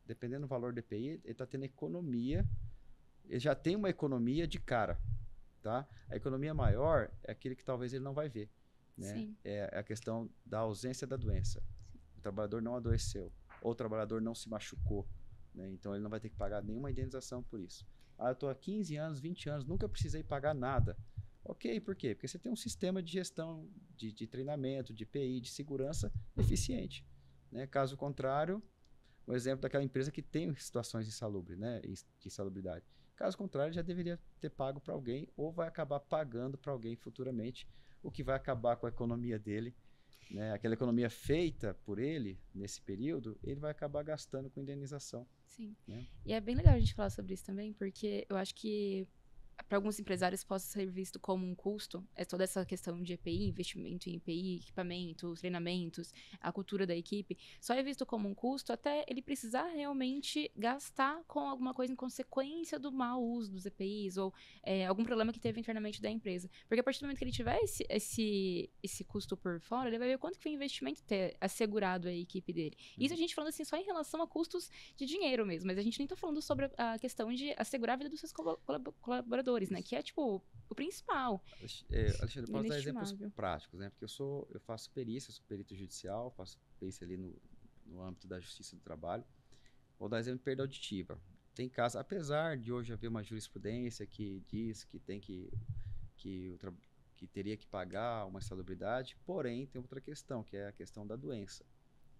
dependendo do valor do EPI, ele está tendo economia, ele já tem uma economia de cara. Tá? A economia maior é aquele que talvez ele não vai ver. Né? É a questão da ausência da doença. Sim. O trabalhador não adoeceu, ou o trabalhador não se machucou. Né? Então, ele não vai ter que pagar nenhuma indenização por isso. Eu estou há 15 anos, 20 anos, nunca precisei pagar nada. Ok, por quê? Porque você tem um sistema de gestão, de treinamento, de EPI, de segurança eficiente. Né? Caso contrário, o exemplo daquela empresa que tem situações insalubres, né? De insalubridade. Caso contrário, já deveria ter pago para alguém ou vai acabar pagando para alguém futuramente, o que vai acabar com a economia dele. Né? Aquela economia feita por ele nesse período, ele vai acabar gastando com indenização. Sim. Né? E é bem legal a gente falar sobre isso também, porque eu acho que para alguns empresários possa ser visto como um custo, toda essa questão de EPI, investimento em EPI, equipamento, treinamentos, a cultura da equipe, só é visto como um custo até ele precisar realmente gastar com alguma coisa em consequência do mau uso dos EPIs ou algum problema que teve internamente da empresa. Porque a partir do momento que ele tiver esse custo por fora, ele vai ver quanto que foi o investimento ter assegurado a equipe dele. Isso a gente falando assim só em relação a custos de dinheiro mesmo, mas a gente nem tá falando sobre a questão de assegurar a vida dos seus colaboradores. Né? Que é, tipo, o principal. Alexandre, eu posso dar exemplos práticos, né? Porque eu faço perícia, sou perito judicial, faço perícia ali no âmbito da Justiça do Trabalho. Vou dar exemplo de perda auditiva. Tem casos, apesar de hoje haver uma jurisprudência que diz que teria que pagar uma insalubridade, porém tem outra questão, que é a questão da doença.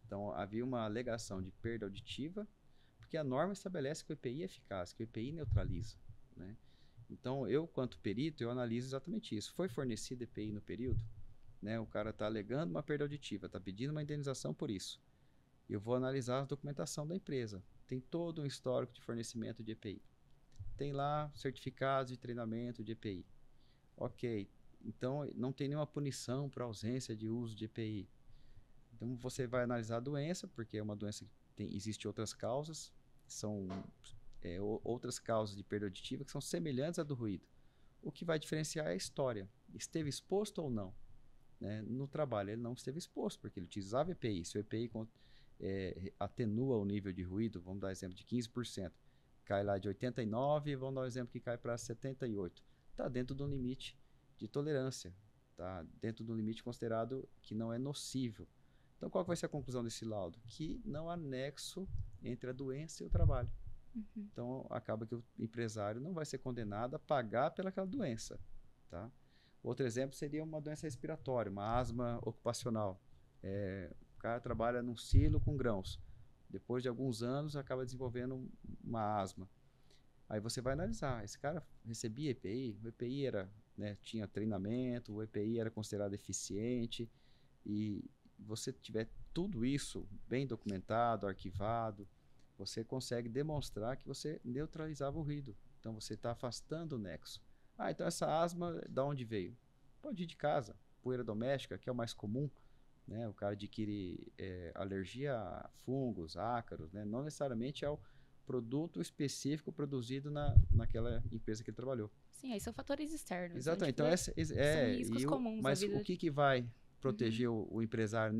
Então, havia uma alegação de perda auditiva, porque a norma estabelece que o EPI é eficaz, que o EPI neutraliza, né? Então, eu, quanto perito, eu analiso exatamente isso. Foi fornecido EPI no período? Né? O cara está alegando uma perda auditiva, está pedindo uma indenização por isso. Eu vou analisar a documentação da empresa. Tem todo um histórico de fornecimento de EPI. Tem lá certificados de treinamento de EPI. Ok, então não tem nenhuma punição por ausência de uso de EPI. Então, você vai analisar a doença, porque é uma doença que existe outras causas, são outras causas de perda auditiva que são semelhantes à do ruído. O que vai diferenciar é a história. Esteve exposto ou não? Né? No trabalho, ele não esteve exposto, porque ele utilizava EPI. Se o EPI atenua o nível de ruído, vamos dar exemplo de 15%, cai lá de 89%, vamos dar um exemplo que cai para 78%. Está dentro do limite de tolerância. Está dentro do limite considerado que não é nocivo. Então, qual vai ser a conclusão desse laudo? Que não há nexo entre a doença e o trabalho. Uhum. Então, acaba que o empresário não vai ser condenado a pagar pelaquela doença. Tá? Outro exemplo seria uma doença respiratória, uma asma ocupacional. O cara trabalha num silo com grãos. Depois de alguns anos, acaba desenvolvendo uma asma. Aí você vai analisar. Esse cara recebia EPI, o EPI tinha treinamento, o EPI era considerado eficiente. E você tiver tudo isso bem documentado, arquivado, você consegue demonstrar que você neutralizava o ruído. Então, você está afastando o nexo. Então essa asma, da onde veio? Pode ir de casa. Poeira doméstica, que é o mais comum. Né? O cara adquire alergia a fungos, ácaros. Né? Não necessariamente é o produto específico produzido naquela empresa que ele trabalhou. Sim, aí são fatores externos. Exatamente. Né? Então, são riscos comuns. Mas o que vai proteger o empresário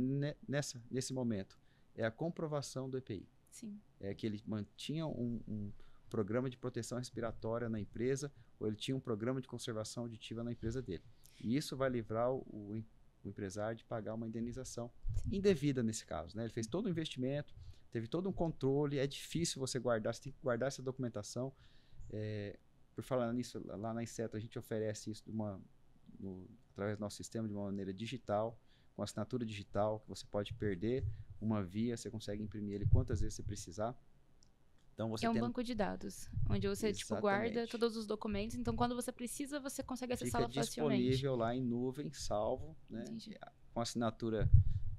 nesse momento? É a comprovação do EPI. Sim. É que ele mantinha um programa de proteção respiratória na empresa, ou ele tinha um programa de conservação auditiva na empresa dele. E isso vai livrar o empresário de pagar uma indenização indevida nesse caso. Né? Ele fez todo o investimento, teve todo um controle, é difícil você guardar, você tem que guardar essa documentação. Por falar nisso, lá na Inseto a gente oferece isso através do nosso sistema de uma maneira digital, com assinatura digital, que você pode perder uma via, você consegue imprimir ele quantas vezes você precisar. Então, você É um tem... banco de dados, onde você tipo, guarda todos os documentos. Então, quando você precisa, você consegue acessá-la facilmente. Fica disponível lá em nuvem, salvo, né? Com assinatura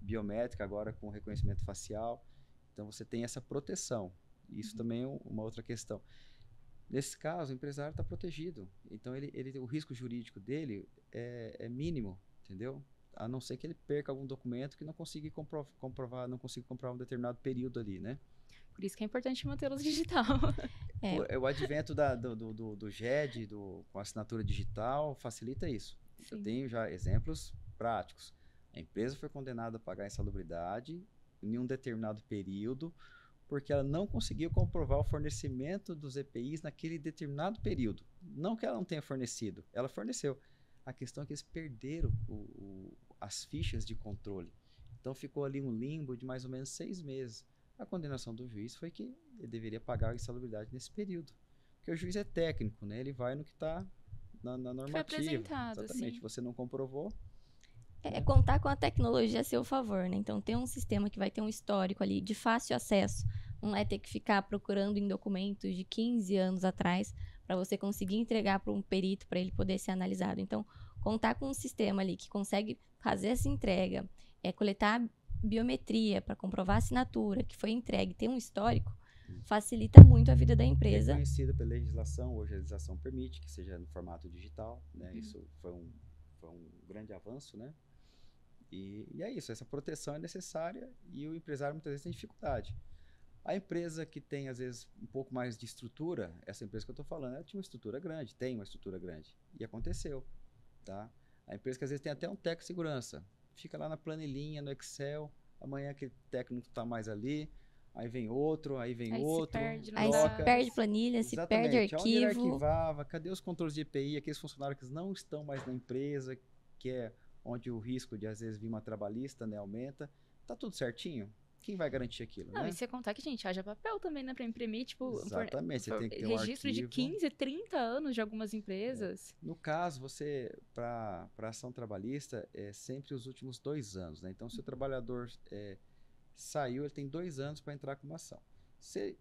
biométrica, agora com reconhecimento facial. Então, você tem essa proteção. Isso também é uma outra questão. Nesse caso, o empresário está protegido. Então, o risco jurídico dele é mínimo, entendeu? A não ser que ele perca algum documento que não consiga comprovar, não consiga comprovar um determinado período ali, né? Por isso que é importante mantê-los digital. O advento do GED, com assinatura digital, facilita isso. Sim. Eu tenho já exemplos práticos. A empresa foi condenada a pagar insalubridade em um determinado período, porque ela não conseguiu comprovar o fornecimento dos EPIs naquele determinado período. Não que ela não tenha fornecido, ela forneceu. A questão é que eles perderam as fichas de controle. Então ficou ali um limbo de mais ou menos 6 meses. A condenação do juiz foi que ele deveria pagar a insalubridade nesse período. Porque o juiz é técnico, né? Ele vai no que está na normativa. Foi apresentado, exatamente. sim. Você não comprovou. É contar com a tecnologia a seu favor, né? Então, ter um sistema que vai ter um histórico ali de fácil acesso. Não é ter que ficar procurando em documentos de 15 anos atrás para você conseguir entregar para um perito para ele poder ser analisado. Então, contar com um sistema ali que consegue fazer essa entrega, coletar biometria para comprovar a assinatura que foi entregue, ter um histórico, facilita muito a vida da empresa. Reconhecido pela legislação, hoje a legislação permite que seja no formato digital, né? Isso foi um grande avanço, né? E é isso, essa proteção é necessária e o empresário muitas vezes tem dificuldade. A empresa que tem, às vezes, um pouco mais de estrutura, essa empresa que eu estou falando, ela tinha uma estrutura grande, tem uma estrutura grande, e aconteceu, tá? A empresa que às vezes tem até um técnico de segurança, fica lá na planilhinha, no Excel, amanhã aquele técnico não está mais ali, aí vem outro, aí vem aí outro, aí se perde planilha, se perde arquivo. Onde ele arquivava, cadê os controles de EPI, aqueles funcionários que não estão mais na empresa, que é onde o risco de às vezes vir uma trabalhista, né, aumenta, tá tudo certinho? Quem vai garantir aquilo, não, né? e você contar que, gente, haja papel também, né, para imprimir, tipo, exatamente, você tem que ter um registro de 15, 30 anos de algumas empresas. No caso, você, para ação trabalhista, é sempre os últimos 2 anos, né? Então, se o trabalhador saiu, ele tem 2 anos para entrar com uma ação. Se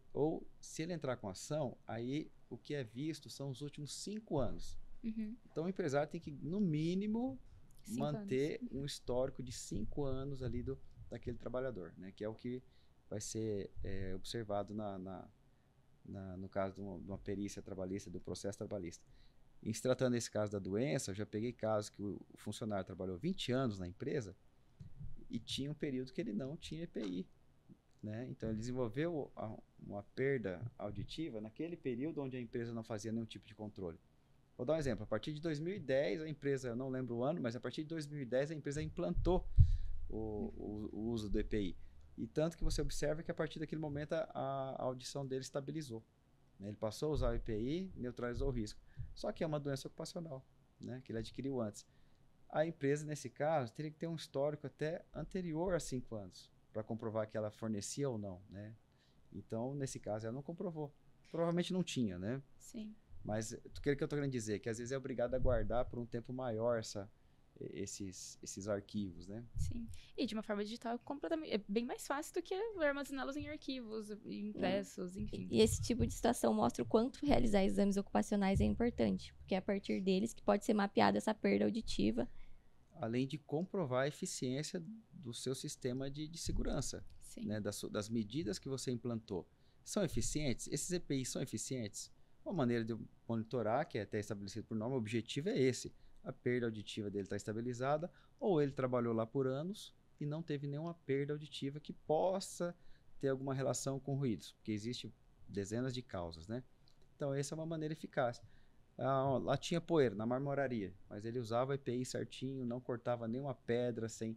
ele entrar com ação, aí o que é visto são os últimos 5 anos. Então, o empresário tem que, no mínimo, manter um histórico de 5 anos ali daquele trabalhador, né? Que é o que vai ser observado no caso de uma perícia trabalhista, do processo trabalhista. Em se tratando desse caso da doença, eu já peguei casos que o funcionário trabalhou 20 anos na empresa e tinha um período que ele não tinha EPI, né? Então, ele desenvolveu uma perda auditiva naquele período onde a empresa não fazia nenhum tipo de controle. Vou dar um exemplo. A partir de 2010, a empresa, eu não lembro o ano, mas a partir de 2010 a empresa implantou o uso do EPI. E tanto que você observa que a partir daquele momento a audição dele estabilizou, né? Ele passou a usar o EPI, neutralizou o risco. Só que é uma doença ocupacional, né? Que ele adquiriu antes. A empresa, nesse caso, teria que ter um histórico até anterior a 5 anos para comprovar que ela fornecia ou não, né? Então, nesse caso, ela não comprovou. Provavelmente não tinha, né? Sim. Mas o que eu estou querendo dizer? Que às vezes é obrigado a guardar por um tempo maior esses arquivos, né? Sim. E de uma forma digital é bem mais fácil do que armazená-los em arquivos, impressos, enfim. E esse tipo de situação mostra o quanto realizar exames ocupacionais é importante, porque é a partir deles que pode ser mapeada essa perda auditiva. Além de comprovar a eficiência do seu sistema de segurança, né? Das medidas que você implantou. São eficientes? Esses EPIs são eficientes? Uma maneira de monitorar, que é até estabelecido por norma, o objetivo é esse. A perda auditiva dele está estabilizada, ou ele trabalhou lá por anos e não teve nenhuma perda auditiva que possa ter alguma relação com ruídos, porque existem dezenas de causas, né? Então, essa é uma maneira eficaz. Lá tinha poeira na marmoraria, mas ele usava o EPI certinho, não cortava nenhuma pedra sem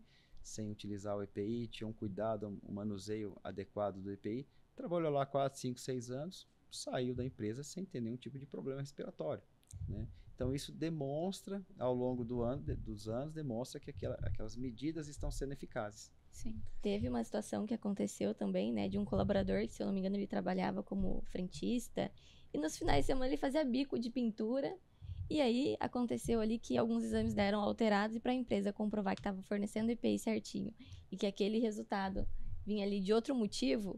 utilizar o EPI, tinha um cuidado, um manuseio adequado do EPI. Trabalhou lá 4, 5, 6 anos, saiu da empresa sem ter nenhum tipo de problema respiratório, né? Então, isso demonstra, ao longo dos anos, demonstra que aquelas medidas estão sendo eficazes. Sim. Teve uma situação que aconteceu também, né, de um colaborador, que, se eu não me engano, ele trabalhava como frentista, e nos finais de semana ele fazia bico de pintura, E aí aconteceu ali que alguns exames deram alterados e para a empresa comprovar que estava fornecendo o EPI certinho e que aquele resultado vinha ali de outro motivo,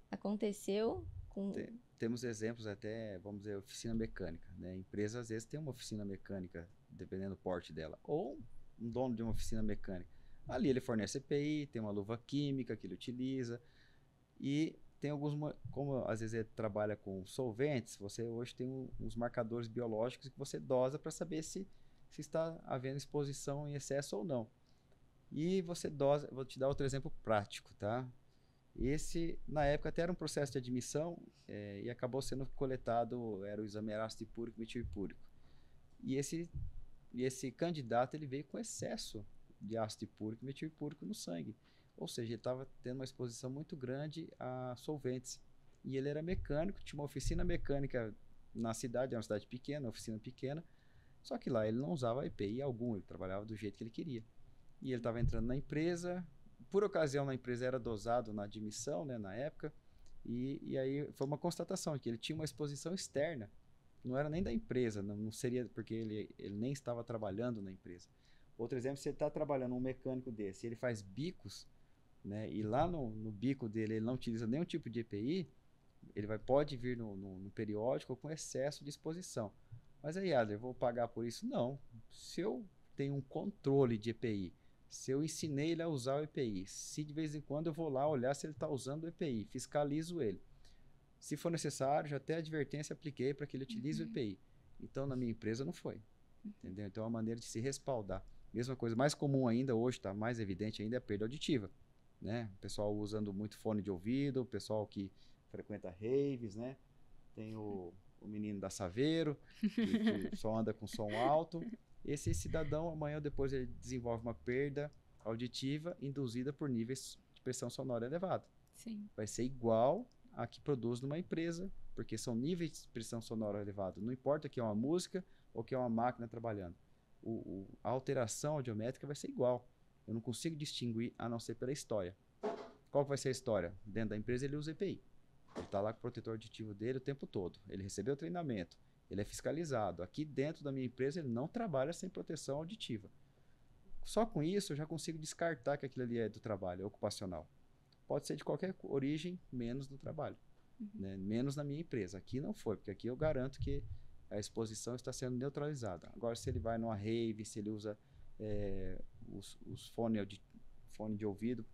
aconteceu com... Temos exemplos até, vamos dizer, oficina mecânica, né? A empresa às vezes tem uma oficina mecânica, dependendo do porte dela, ou um dono de uma oficina mecânica. Ali ele fornece EPI, tem uma luva química que ele utiliza e tem alguns, como às vezes ele trabalha com solventes, você hoje tem uns marcadores biológicos que você dosa para saber se está havendo exposição em excesso ou não. E você dosa, vou te dar outro exemplo prático, tá? Esse, na época, até era um processo de admissão e acabou sendo coletado, era o exame ácido púrico e metilpúrico. E esse candidato, ele veio com excesso de ácido púrico e metilpúrico no sangue. Ou seja, ele estava tendo uma exposição muito grande a solventes. E ele era mecânico, tinha uma oficina mecânica na cidade, era uma cidade pequena, uma oficina pequena, só que lá ele não usava EPI algum, ele trabalhava do jeito que ele queria. E ele estava entrando na empresa, por ocasião na empresa era dosado na admissão, né, na época, e aí foi uma constatação que ele tinha uma exposição externa, não era nem da empresa, não seria porque ele nem estava trabalhando na empresa. Outro exemplo, se ele está trabalhando um mecânico desse, ele faz bicos, né, e lá no bico dele ele não utiliza nenhum tipo de EPI, ele pode vir no periódico com excesso de exposição. Mas aí, Adler, eu vou pagar por isso? Não. Se eu tenho um controle de EPI, se eu ensinei ele a usar o EPI, se de vez em quando eu vou lá olhar se ele está usando o EPI, fiscalizo ele. Se for necessário, já até advertência apliquei para que ele utilize o EPI. Então, na minha empresa não foi. Entendeu? Então, é uma maneira de se respaldar. Mesma coisa, mais comum ainda, hoje está mais evidente ainda, é a perda auditiva. Né? O pessoal usando muito fone de ouvido, o pessoal que frequenta raves, né? Tem o menino da Saveiro, que só anda com som alto. Esse cidadão, amanhã ou depois, ele desenvolve uma perda auditiva induzida por níveis de pressão sonora elevada. Sim. Vai ser igual a que produz numa empresa, porque são níveis de pressão sonora elevada. Não importa que é uma música ou que é uma máquina trabalhando. A alteração audiométrica vai ser igual. Eu não consigo distinguir a não ser pela história. Qual vai ser a história? Dentro da empresa ele usa EPI. Ele está lá com o protetor auditivo dele o tempo todo. Ele recebeu treinamento. Ele é fiscalizado. Aqui dentro da minha empresa ele não trabalha sem proteção auditiva. Só com isso eu já consigo descartar que aquilo ali é do trabalho, é ocupacional. Pode ser de qualquer origem, menos do trabalho. Né? Menos na minha empresa. Aqui não foi, porque aqui eu garanto que a exposição está sendo neutralizada. Agora, se ele vai numa rave, se ele usa os fones de ouvido,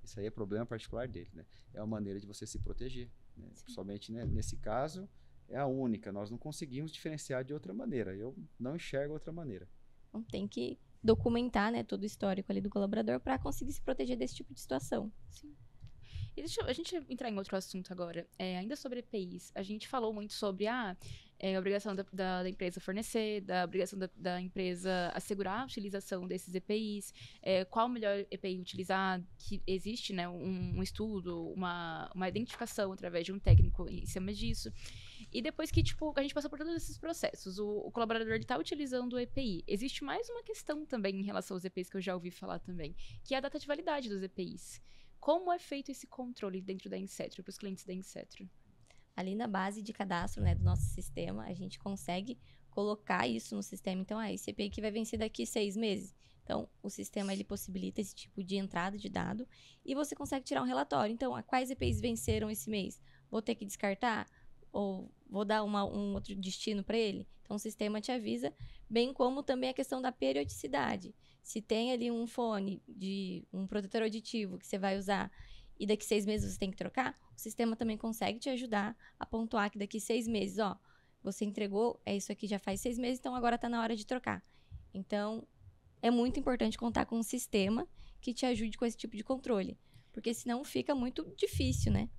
isso aí é problema particular dele. Né? É uma maneira de você se proteger. Né? Somente, né, nesse caso, é a única. Nós não conseguimos diferenciar de outra maneira. Eu não enxergo outra maneira. Então, tem que documentar, né, todo o histórico ali do colaborador para conseguir se proteger desse tipo de situação. Sim. E deixa a gente entrar em outro assunto agora. Ainda sobre EPIs, a gente falou muito sobre a obrigação da empresa fornecer, da obrigação da empresa assegurar a utilização desses EPIs, qual o melhor EPI utilizar, que existe, né, um estudo, uma identificação através de um técnico em cima disso. E depois que, tipo, a gente passou por todos esses processos, o colaborador está utilizando o EPI. Existe mais uma questão também em relação aos EPIs que eu já ouvi falar também, que é a data de validade dos EPIs. Como é feito esse controle dentro da Insetro, para os clientes da Insetro? Ali na base de cadastro, né, do nosso sistema, a gente consegue colocar isso no sistema. Então, esse EPI aqui vai vencer daqui 6 meses. Então, o sistema ele possibilita esse tipo de entrada de dado e você consegue tirar um relatório. Então, quais EPIs venceram esse mês? Vou ter que descartar? Ou vou dar um outro destino para ele? Então, o sistema te avisa, bem como também a questão da periodicidade. Se tem ali um fone de um protetor auditivo que você vai usar e daqui 6 meses você tem que trocar, o sistema também consegue te ajudar a pontuar que daqui 6 meses, você entregou, isso aqui já faz 6 meses, então agora está na hora de trocar. Então, é muito importante contar com um sistema que te ajude com esse tipo de controle, porque senão fica muito difícil, né?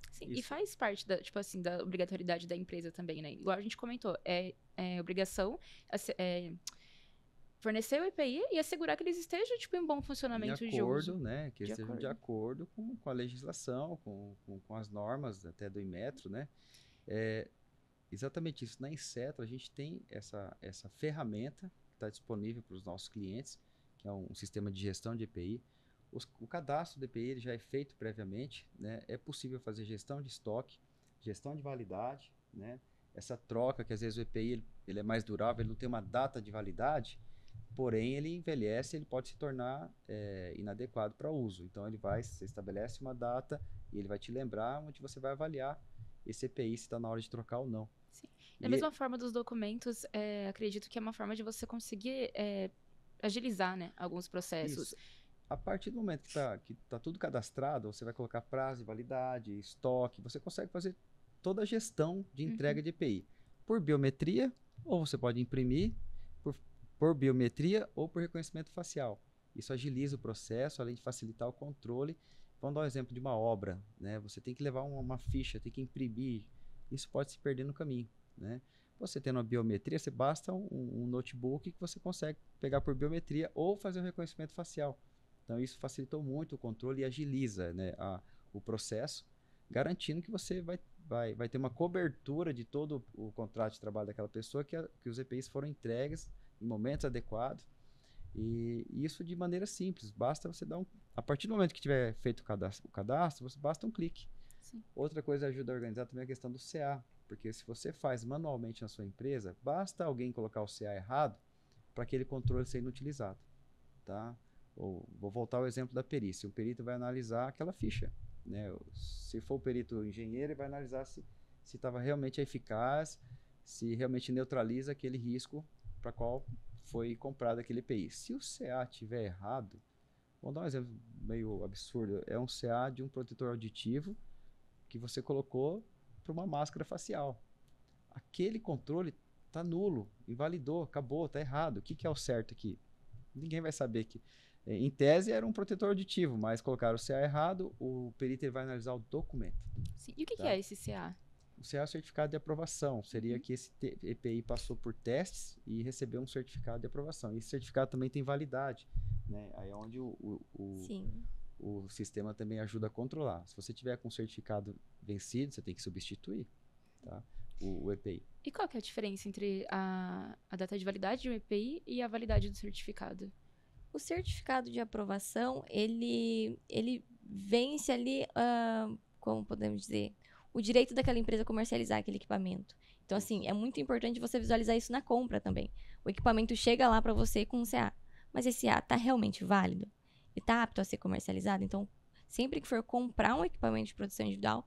Sim, e faz parte da, tipo assim, da obrigatoriedade da empresa também, né? Igual a gente comentou, é obrigação fornecer o EPI e assegurar que eles estejam, tipo, em bom funcionamento de acordo, de uso. Né? Que estejam de acordo com a legislação, com as normas até do Inmetro, né? Exatamente isso. Na Insetro, a gente tem essa ferramenta que está disponível para os nossos clientes, que é um sistema de gestão de EPI. O cadastro do EPI ele já é feito previamente, né? É possível fazer gestão de estoque, gestão de validade, né? essa troca, que às vezes o EPI ele é mais durável, ele não tem uma data de validade, porém ele envelhece, ele pode se tornar inadequado para uso. Então você estabelece uma data e ele vai te lembrar onde você vai avaliar esse EPI se está na hora de trocar ou não. Sim. Da mesma forma dos documentos, acredito que é uma forma de você conseguir agilizar, né, alguns processos. Isso. A partir do momento que tá tudo cadastrado, você vai colocar prazo de validade, estoque, você consegue fazer toda a gestão de entrega de EPI. Por biometria, ou você pode imprimir, por biometria ou por reconhecimento facial. Isso agiliza o processo, além de facilitar o controle. Vamos dar um exemplo de uma obra, né? Você tem que levar uma ficha, tem que imprimir. Isso pode se perder no caminho, né? Você tendo uma biometria, você basta um notebook que você consegue pegar por biometria ou fazer o reconhecimento facial. Então, isso facilitou muito o controle e agiliza, né, o processo, garantindo que você vai ter uma cobertura de todo o contrato de trabalho daquela pessoa, que os EPIs foram entregues em momentos adequados. E isso de maneira simples. Basta você dar a partir do momento que tiver feito o cadastro, basta um clique. Sim. Outra coisa que ajuda a organizar também é a questão do CA. Porque se você faz manualmente na sua empresa, basta alguém colocar o CA errado para aquele controle ser inutilizado. Tá? Vou voltar ao exemplo da perícia. O perito vai analisar aquela ficha, né? Se for o perito engenheiro, ele vai analisar se estava realmente eficaz, se realmente neutraliza aquele risco para qual foi comprado aquele EPI. Se o CA estiver errado, vamos dar um exemplo meio absurdo, é um CA de um protetor auditivo que você colocou para uma máscara facial. Aquele controle está nulo, invalidou, acabou, está errado. O que é o certo aqui? Ninguém vai saber que em tese era um protetor auditivo, mas colocaram o CA errado, o perito ele vai analisar o documento. Sim. E o que é esse CA? O CA é o certificado de aprovação. Seria que esse EPI passou por testes e recebeu um certificado de aprovação. E esse certificado também tem validade, né? Aí é onde o sistema também ajuda a controlar. Se você tiver com o certificado vencido, você tem que substituir, tá? O EPI. E qual que é a diferença entre a data de validade de um EPI e a validade do certificado? O certificado de aprovação, ele vence ali, como podemos dizer, o direito daquela empresa comercializar aquele equipamento. Então, assim, é muito importante você visualizar isso na compra também. O equipamento chega lá para você com um CA, mas esse CA está realmente válido? Ele está apto a ser comercializado? Então, sempre que for comprar um equipamento de produção individual,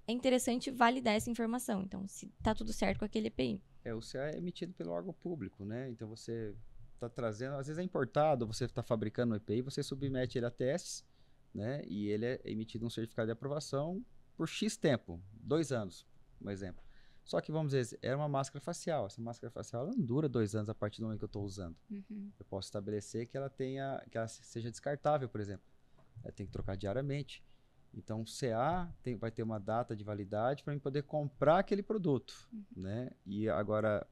é interessante validar essa informação. Então, se está tudo certo com aquele EPI. O CA é emitido pelo órgão público, né? Então, você está trazendo, às vezes é importado, você está fabricando um EPI, você submete ele a testes, né? E ele é emitido um certificado de aprovação por X tempo, 2 anos, um exemplo. Só que, vamos dizer, era uma máscara facial. Essa máscara facial ela não dura 2 anos a partir do momento que eu estou usando. Eu posso estabelecer que ela seja descartável, por exemplo. Tem que trocar diariamente. Então, o CA vai ter uma data de validade para eu poder comprar aquele produto, né? E agora,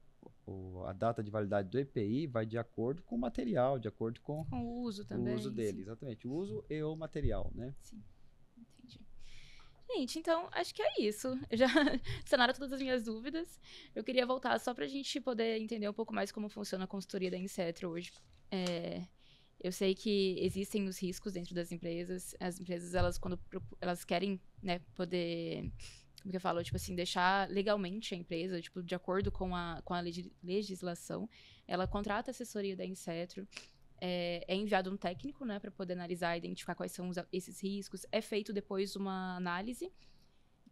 a data de validade do EPI vai de acordo com o material, de acordo com o uso também. O uso dele, sim. Exatamente. O uso e o material, né? Sim, entendi. Gente, então, acho que é isso. Já sanaram todas as minhas dúvidas. Eu queria voltar só para a gente poder entender um pouco mais como funciona a consultoria da Insetro hoje. Eu sei que existem os riscos dentro das empresas. As empresas, quando elas querem, né, poder, como que eu falo, tipo assim, deixar legalmente a empresa, tipo, de acordo com a legislação, ela contrata a assessoria da Insetro, é enviado um técnico, né, para poder analisar e identificar quais são esses riscos. É feito depois uma análise,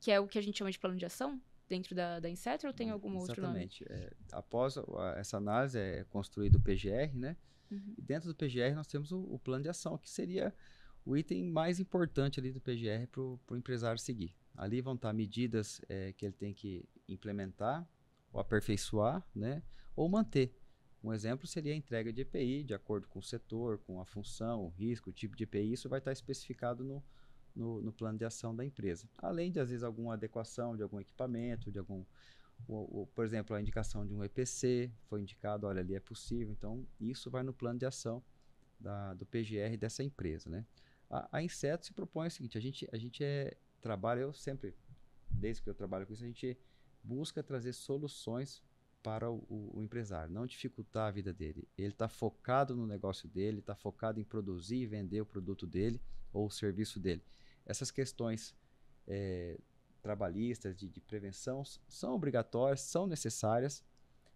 que é o que a gente chama de plano de ação, dentro da Insetro, ou tem algum outro nome? Exatamente. Após essa análise, é construído o PGR, né? E dentro do PGR nós temos o plano de ação, que seria o item mais importante ali do PGR para o empresário seguir. Ali vão estar medidas que ele tem que implementar, ou aperfeiçoar, né? Ou manter. Um exemplo seria a entrega de EPI, de acordo com o setor, com a função, o risco, o tipo de EPI. Isso vai estar especificado no plano de ação da empresa. Além de, às vezes, alguma adequação de algum equipamento, por exemplo, a indicação de um EPC, foi indicado, olha, ali é possível. Então, isso vai no plano de ação do PGR dessa empresa, né? A Insetro se propõe o seguinte, a gente trabalha, eu sempre, desde que eu trabalho com isso, a gente busca trazer soluções para o empresário, não dificultar a vida dele. Ele está focado no negócio dele, está focado em produzir e vender o produto dele ou o serviço dele. Essas questões trabalhistas, de prevenção, são obrigatórias, são necessárias,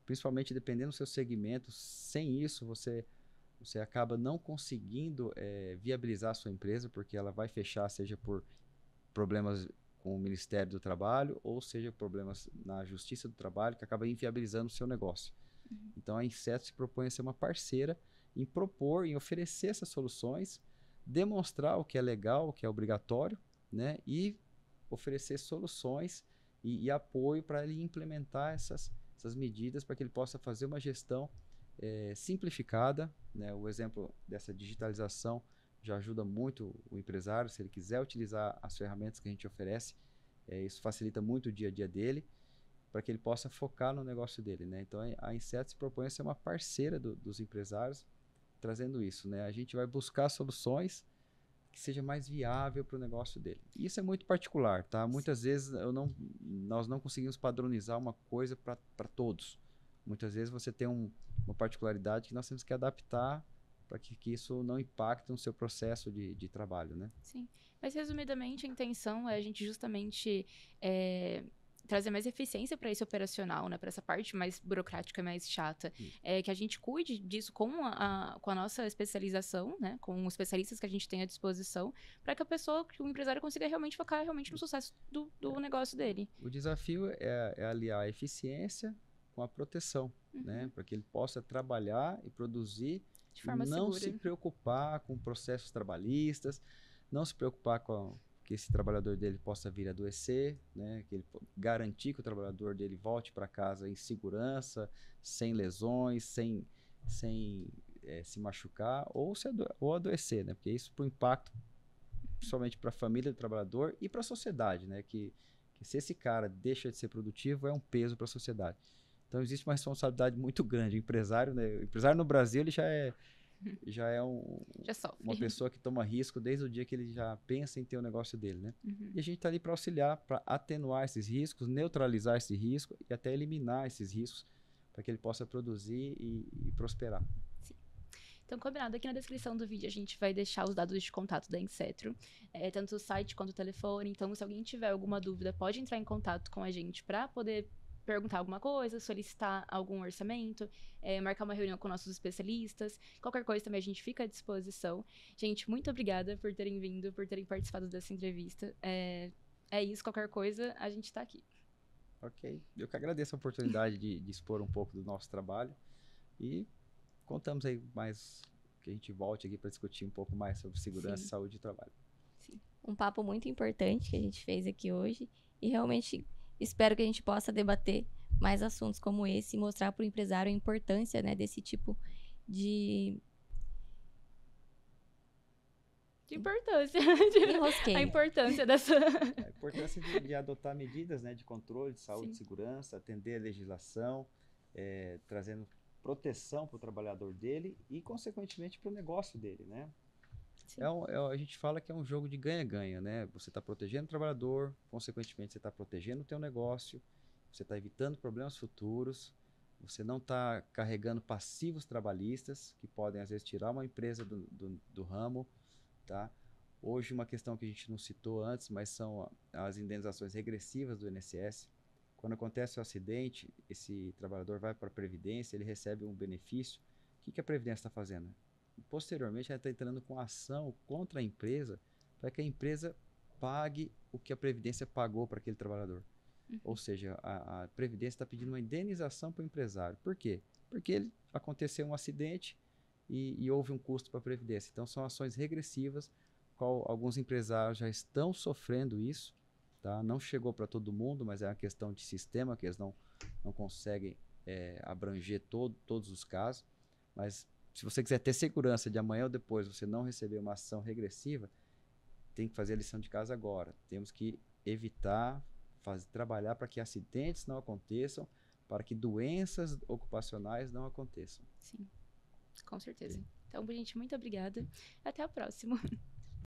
principalmente dependendo do seu segmento. Sem isso, você acaba não conseguindo viabilizar a sua empresa, porque ela vai fechar, seja por problemas com o Ministério do Trabalho, ou seja, problemas na Justiça do Trabalho, que acaba inviabilizando o seu negócio. Então, a Inseto se propõe a ser uma parceira em propor, em oferecer essas soluções, demonstrar o que é legal, o que é obrigatório, né? E oferecer soluções e apoio para ele implementar essas medidas, para que ele possa fazer uma gestão simplificada, né? O exemplo dessa digitalização já ajuda muito o empresário, se ele quiser utilizar as ferramentas que a gente oferece, isso facilita muito o dia a dia dele, para que ele possa focar no negócio dele, né? Então a Inseto se propõe a ser uma parceira dos empresários, trazendo isso, né? A gente vai buscar soluções que seja mais viável para o negócio dele. Isso é muito particular, tá? Muitas vezes nós não conseguimos padronizar uma coisa para todos. Muitas vezes você tem uma particularidade que nós temos que adaptar para que isso não impacte no seu processo de trabalho, né? Sim. Mas, resumidamente, a intenção é a gente justamente trazer mais eficiência para esse operacional, né? Para essa parte mais burocrática, mais chata. Que a gente cuide disso com a nossa especialização, né? Com os especialistas que a gente tem à disposição, para que que o empresário consiga realmente focar realmente no sucesso do negócio dele. O desafio é aliar a eficiência com a proteção, né? Para que ele possa trabalhar e produzir, De forma não segura. se preocupar com processos trabalhistas, não se preocupar com que esse trabalhador dele possa vir a adoecer, né? Que ele garantir que o trabalhador dele volte para casa em segurança, sem lesões, sem se machucar ou adoecer, né? Porque isso para o impacto, principalmente para a família do trabalhador e para a sociedade, né? Que se esse cara deixa de ser produtivo, é um peso para a sociedade. Então existe uma responsabilidade muito grande. O empresário, né? O empresário no Brasil ele já é uma pessoa que toma risco desde o dia que ele já pensa em ter o negócio dele, né? E a gente está ali para auxiliar, para atenuar esses riscos, neutralizar esse risco e até eliminar esses riscos para que ele possa produzir e prosperar. Sim. Então, combinado, aqui na descrição do vídeo a gente vai deixar os dados de contato da Insetro, tanto o site quanto o telefone. Então, se alguém tiver alguma dúvida, pode entrar em contato com a gente para poder perguntar alguma coisa, solicitar algum orçamento, marcar uma reunião com nossos especialistas. Qualquer coisa também a gente fica à disposição. Gente, muito obrigada por terem vindo, por terem participado dessa entrevista. É isso, qualquer coisa, a gente está aqui. Ok. Eu que agradeço a oportunidade de expor um pouco do nosso trabalho e contamos aí mais que a gente volte aqui para discutir um pouco mais sobre segurança e saúde de trabalho. Sim. Um papo muito importante que a gente fez aqui hoje e realmente espero que a gente possa debater mais assuntos como esse e mostrar para o empresário a importância, né, desse tipo de importância. Enrosquei. A importância dessa... A importância de adotar medidas, né, de controle de saúde e segurança, atender a legislação, trazendo proteção para o trabalhador dele e, consequentemente, para o negócio dele, né? A gente fala que é um jogo de ganha-ganha, né? Você está protegendo o trabalhador, consequentemente você está protegendo o teu negócio, você está evitando problemas futuros, você não está carregando passivos trabalhistas que podem, às vezes, tirar uma empresa do ramo, tá? Hoje, uma questão que a gente não citou antes, mas são as indenizações regressivas do INSS. Quando acontece o acidente, esse trabalhador vai para a Previdência, ele recebe um benefício. O que a Previdência está fazendo? Posteriormente, ela está entrando com ação contra a empresa para que a empresa pague o que a Previdência pagou para aquele trabalhador. Ou seja, a Previdência está pedindo uma indenização para o empresário. Por quê? Porque aconteceu um acidente e houve um custo para a Previdência. Então, são ações regressivas, qual alguns empresários já estão sofrendo isso. Tá? Não chegou para todo mundo, mas é uma questão de sistema, que eles não conseguem abranger todos os casos. Mas se você quiser ter segurança de amanhã ou depois você não receber uma ação regressiva, tem que fazer a lição de casa agora. Temos que evitar, trabalhar para que acidentes não aconteçam, para que doenças ocupacionais não aconteçam. Sim, com certeza. Então, gente, muito obrigada. Até a próxima.